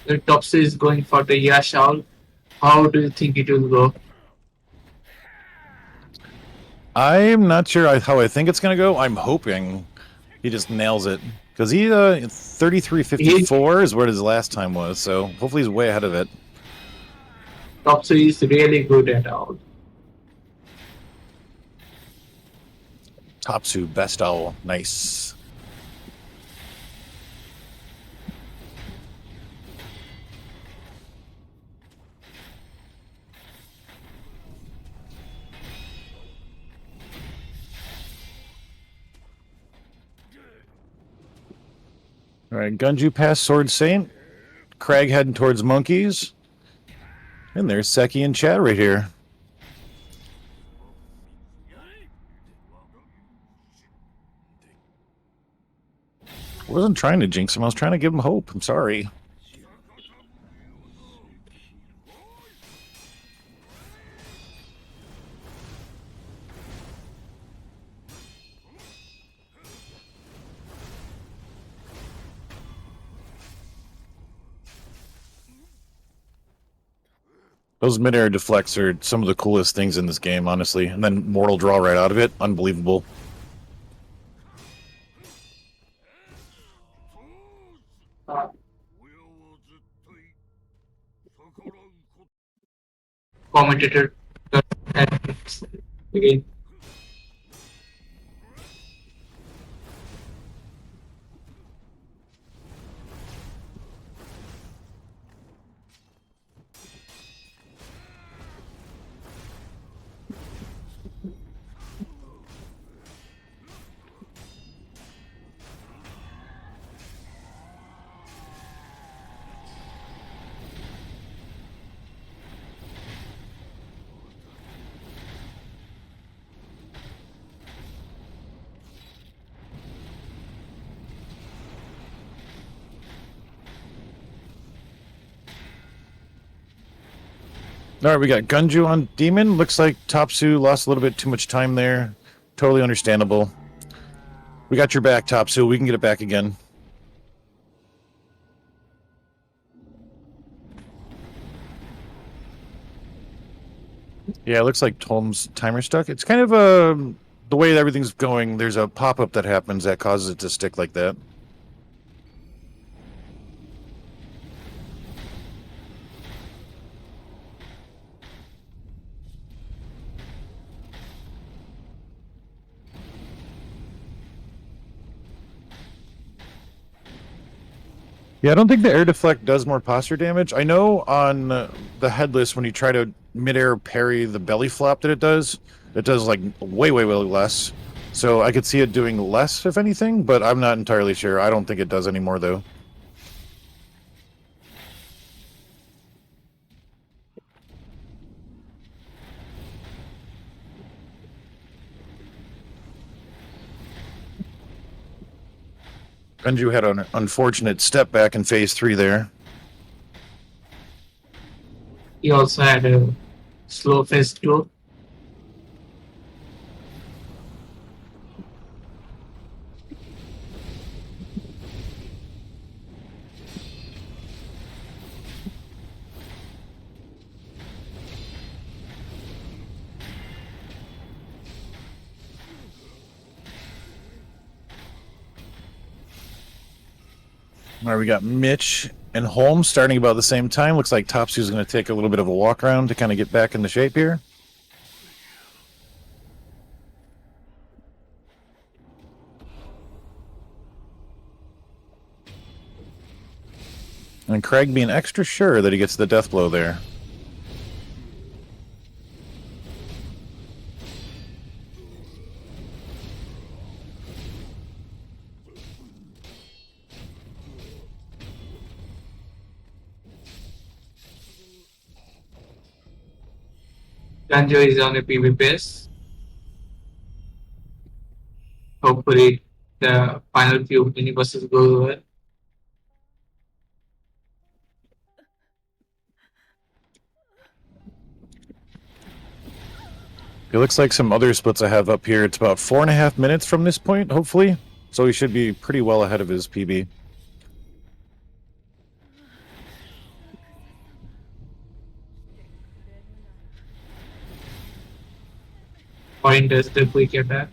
The Topsu is going for the Yashao. How do you think it will go?
I'm not sure how I think it's going to go. I'm hoping he just nails it. Because he, 33.54 is what his last time was, so hopefully he's way ahead of it.
Topsu is really good at all.
Topsu, best owl. Nice. right, Gunju past Sword Saint. Craig heading towards Monkeys. And there's Seki and Chad right here. I wasn't trying to jinx him. I was trying to give him hope. I'm sorry. Those mid-air deflects are some of the coolest things in this game, honestly. And then Mortal Draw right out of it. Unbelievable.
Commentator again.
All right, we got Gunju on Demon. Looks like Topsu lost a little bit too much time there. Totally understandable. We got your back, Topsu. We can get it back again. Yeah, it looks like Tom's timer stuck. It's kind of the way everything's going. There's a pop-up that happens that causes it to stick like that. Yeah, I don't think the air deflect does more posture damage. I know on the headless, when you try to mid-air parry the belly flop that it does like way, way, way less. So I could see it doing less, if anything, but I'm not entirely sure. I don't think it does anymore, though. Gunju had an unfortunate step back in phase 3 there.
He also had a slow phase 2.
All right, we got Mitch and Holmes starting about the same time. Looks like Topsy's going to take a little bit of a walk around to kind of get back into shape here. And Craig being extra sure that he gets the death blow there.
Ganjo is on a PB base. Hopefully, the final few minibosses go well.
It looks like some other splits I have up here. It's about 4.5 minutes from this point, hopefully. So he should be pretty well ahead of his PB.
Point does the quick attack.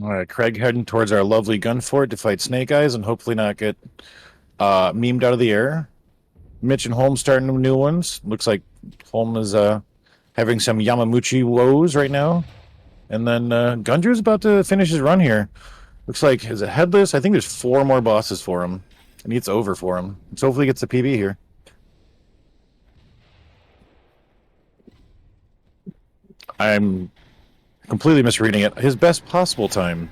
All right, Craig heading towards our lovely gun fort to fight Snake Eyes and hopefully not get memed out of the air. Mitch and Holmes starting new ones. Looks like Holmes is having some Yamamuchi woes right now. And then Gunju's about to finish his run here. Looks like, is it Headless? I think there's 4 more bosses for him. And it's over for him. So hopefully he gets the PB here. I'm completely misreading it. His best possible time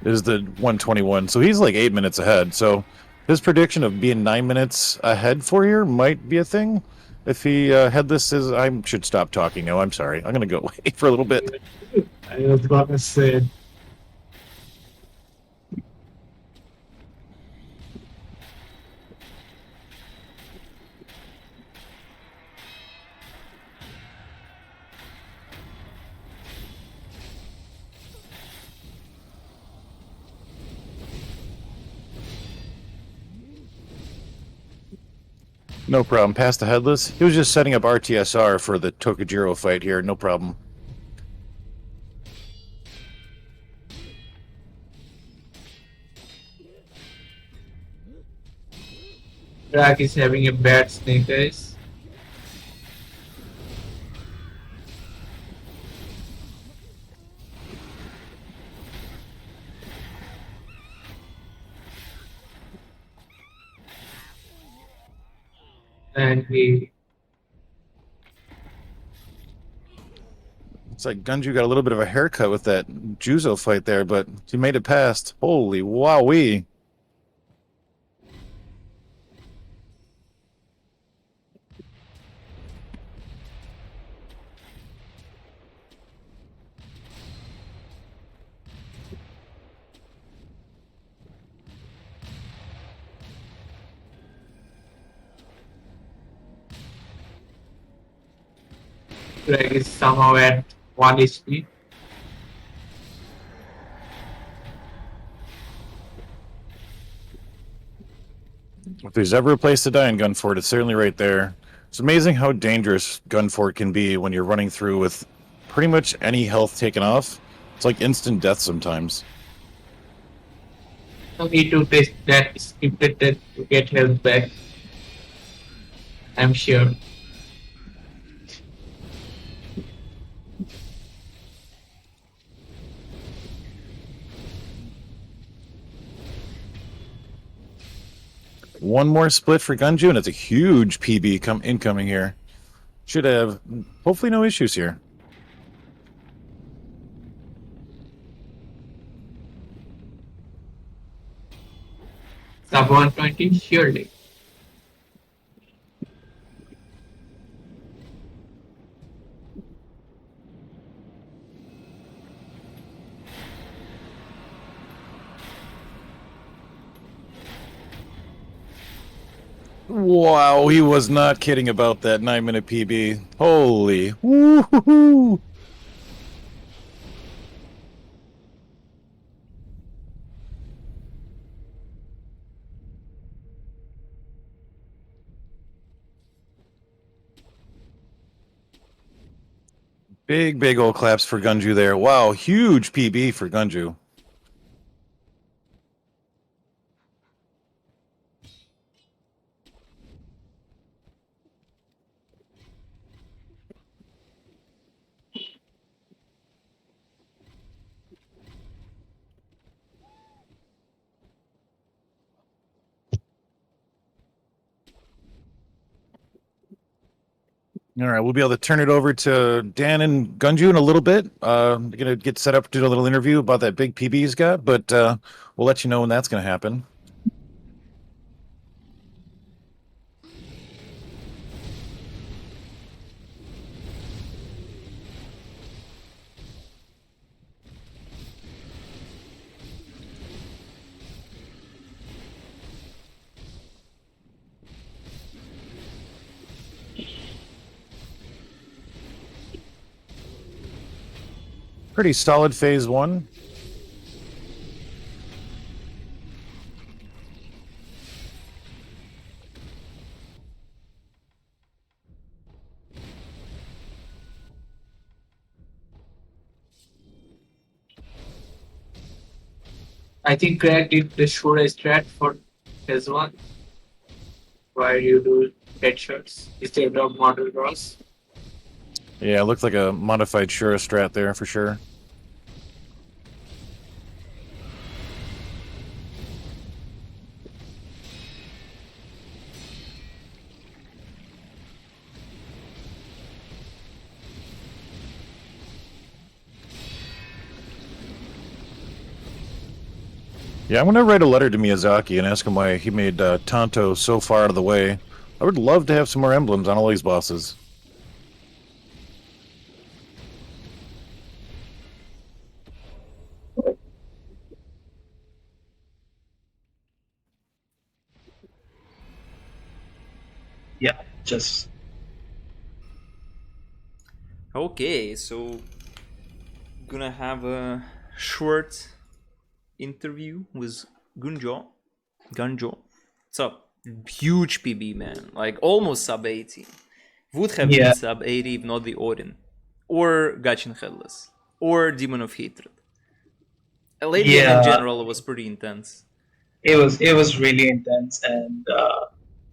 is the 121. So he's like 8 minutes ahead. So his prediction of being 9 minutes ahead for here might be a thing. If he Headless is, I should stop talking now. I'm sorry. I'm going to go away for a little bit.
I was about to say.
No problem. Past the Headless. He was just setting up RTSR for the Tokujiro fight here. No problem.
Drag is having a bad snake eyes. And he
It's like Gunju got a little bit of a haircut with that Juzo fight there, but he made it past. Holy wowee.
Drag is somehow at 1 HP.
If there's ever a place to die in Gunfort, it's certainly right there. It's amazing how dangerous Gunfort can be when you're running through with pretty much any health taken off. It's like instant death sometimes.
No need to test that scripted that to get health back. I'm sure.
One more split for Gunju, and it's a huge PB incoming here. Should have hopefully no issues here.
Sub 120, surely.
Wow, he was not kidding about that 9-minute PB. Holy. Woo-hoo-hoo. Big old claps for Gunju there. Wow, huge PB for Gunju. All right, we'll be able to turn it over to Dan and Gunju in a little bit. We're gonna get set up to do a little interview about that big PB he's got, but we'll let you know when that's gonna happen. Pretty solid phase 1.
I think Greg did the shoot a strat for his one. Why you do headshots instead of model draws?
Yeah, it looked like a modified Shura strat there for sure. Yeah, I'm gonna write a letter to Miyazaki and ask him why he made Tanto so far out of the way. I would love to have some more emblems on all these bosses.
Yeah, just
Okay, so gonna have a short interview with Gunjo. What's up? Huge PB, man. Like almost sub 80. Would have
yeah,
been sub 80 if not the Odin. Or Gachin Headless. Or Demon of Hatred. A late game in
yeah.
general was pretty intense.
It was really intense, and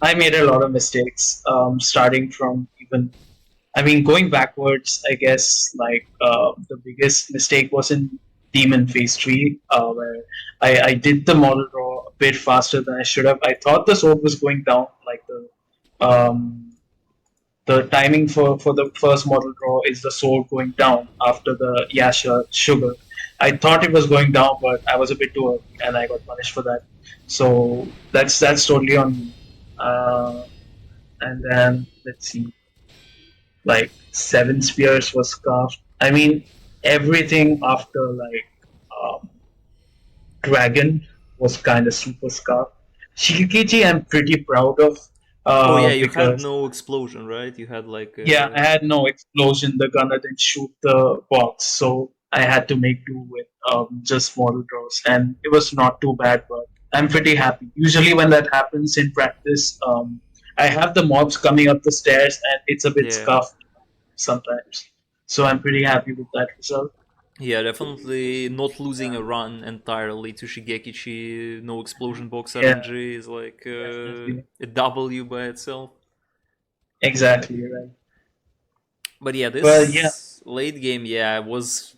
I made a lot of mistakes. Starting from even, I mean, going backwards. I guess like the biggest mistake was in Demon Phase 3, where I did the model draw a bit faster than I should have. I thought the sword was going down, like the timing for the first model draw is the sword going down after the Yasha sugar. I thought it was going down, but I was a bit too early, and I got punished for that. So that's totally on me. And then let's see, like Seven Spears was scuffed. I mean, everything after like Dragon was kind of super scuffed. Shikikichi, I'm pretty proud of.
Oh yeah, you had
Because
no explosion, right? You had like
yeah, I had no explosion. The gunner didn't shoot the box, so I had to make do with just model draws, and it was not too bad. But I'm pretty happy. Usually, when that happens in practice, I have the mobs coming up the stairs, and it's a bit
yeah.
scuffed sometimes. So I'm pretty happy with that result.
Yeah, definitely not losing a run entirely to Shigekichi, no explosion box
Yeah,
RNG is like
definitely,
a W by itself.
exactly right.
But yeah,
But yeah,
this late game, yeah, I was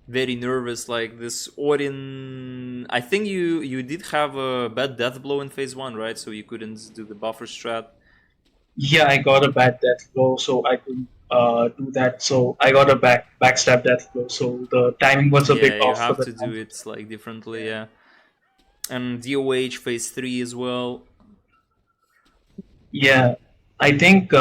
very nervous. Like this Odin, I think you did have a bad death blow in phase 1, right? So you couldn't do the buffer strat.
yeah, I got a bad death blow, so I couldn't do that. So I got a backstab death blow, so the timing was a bit
Yeah, you
off for
have
the
to do
time.
it like differently, yeah. And DOH phase 3 as well.
Yeah, I think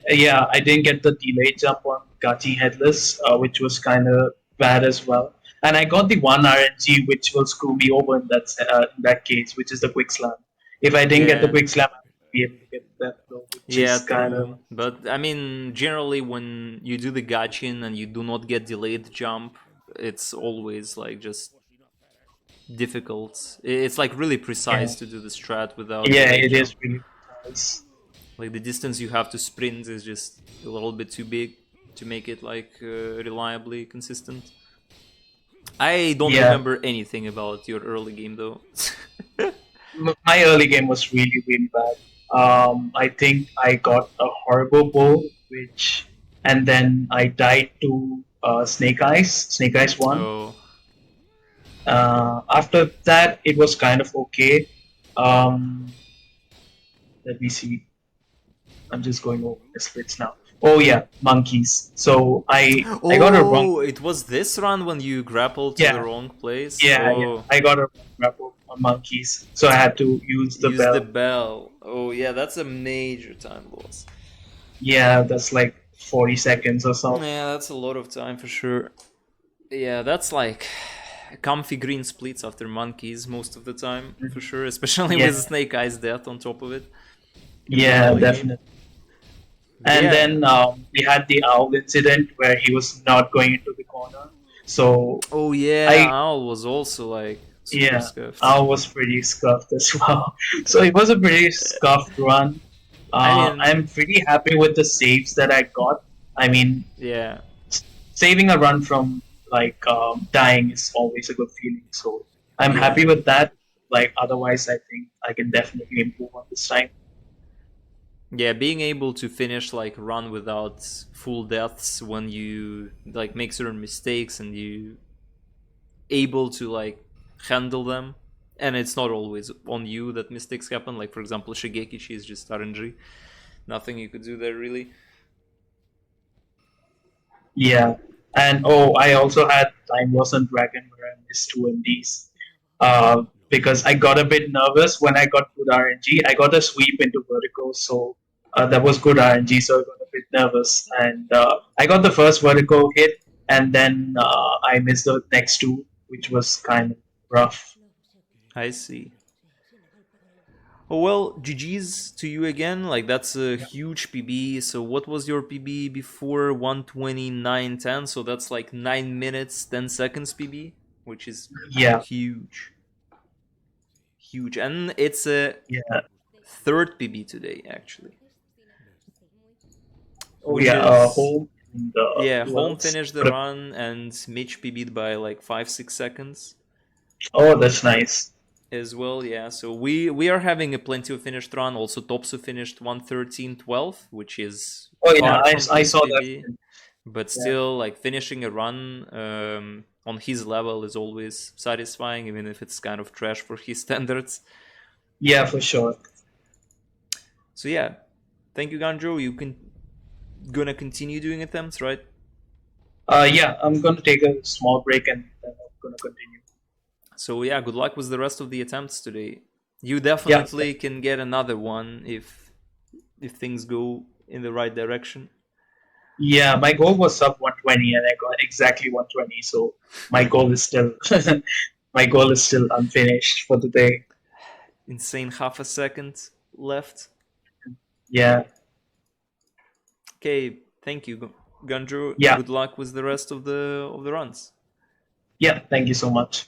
Yeah, I didn't get the delay jump on Gachi Headless, which was kind of bad as well. And I got the one RNG, which will screw me over in that case, which is the quick slam. If I didn't get the
Yeah.
quick slam, I would be able to get that blow, which
Yeah,
is kind of
true. But I mean, generally, when you do the gachin and you do not get delayed jump, it's always like just difficult. It's like really precise
yeah,
to do the strat without
yeah,
delayed
it
jump.
is really nice.
Like the distance you have to sprint is just a little bit too big to make it like reliably consistent. I don't
Yeah,
remember anything about your early game though.
my early game was really really bad. I think I got a horrible bow, and then I died to Snake Eyes. Snake Eyes won.
Oh,
After that, it was kind of okay. Um, Let me see. I'm just going over the splits now. Oh yeah, monkeys. So I got a wrong.
oh! It was this run when you grappled to the
Yeah,
wrong place.
yeah.
Oh.
I got a wrong grapple on monkeys, so I had to use the
Use the
bell.
bell. Oh yeah, that's a major time loss.
Yeah, that's like 40 seconds or so.
Yeah, that's a lot of time for sure. Yeah, that's like comfy green splits after monkeys most of the time for sure, especially
Yeah.
with Snake Eyes death on top of it. in the
Yeah,
early game.
definitely. And
Yeah.
then we had the owl incident where he was not going into the corner. So
Oh yeah,
I
Owl was also like super
yeah,
scuffed.
owl was pretty scuffed as well. So it was a pretty scuffed run.
I mean,
I'm pretty happy with the saves that I got. I mean,
yeah.
saving a run from like dying is always a good feeling. So I'm
Yeah.
happy with that. Like otherwise, I think I can definitely improve on this time.
Yeah, being able to finish like run without full deaths when you like make certain mistakes and you able to like handle them, and it's not always on you that mistakes happen. Like for example, Shigeki, she's just RNG. Nothing you could do there really.
Yeah, and I also had Time Loss on Dragon where I missed 2 MDs. Because I got a bit nervous when I got good RNG. I got a sweep into vertical, so that was good RNG. So I got a bit nervous, and I got the first vertical hit, and then I missed the next two, which was kind of rough.
I see. Oh well, GG's to you again. Like that's a huge PB. So what was your PB before 1:29:10? So that's like 9 minutes 10 seconds PB, which is
Yeah,
huge. Huge. And it's a
yeah.
third PB today actually.
Oh
Which
yeah,
is
home. And,
yeah,
who
home
else?
finished the run and Mitch PB'd by like 5-6 seconds
Oh, that's nice.
as well. Yeah, so we are having a plenty of finished run. Also Topsu finished 1:13:12, which is
Oh yeah,
far
I,
from
I
his
saw
PB.
that.
But
Yeah.
still, like finishing a run on his level is always satisfying, even if it's kind of trash for his standards.
Yeah, for sure.
So yeah, thank you, Ganjo. You can gonna continue doing attempts, right?
Yeah, I'm gonna take a small break and then I'm gonna continue.
So yeah, good luck with the rest of the attempts today. You definitely can get another one if things go in the right direction.
Yeah, my goal was sub 120 and I got exactly 120, so my goal is still my goal is still unfinished for the day.
Insane half a second left.
Yeah.
Okay, thank you, Ganjo.
Yeah.
Good luck with the rest of the runs.
Yeah, thank you so much.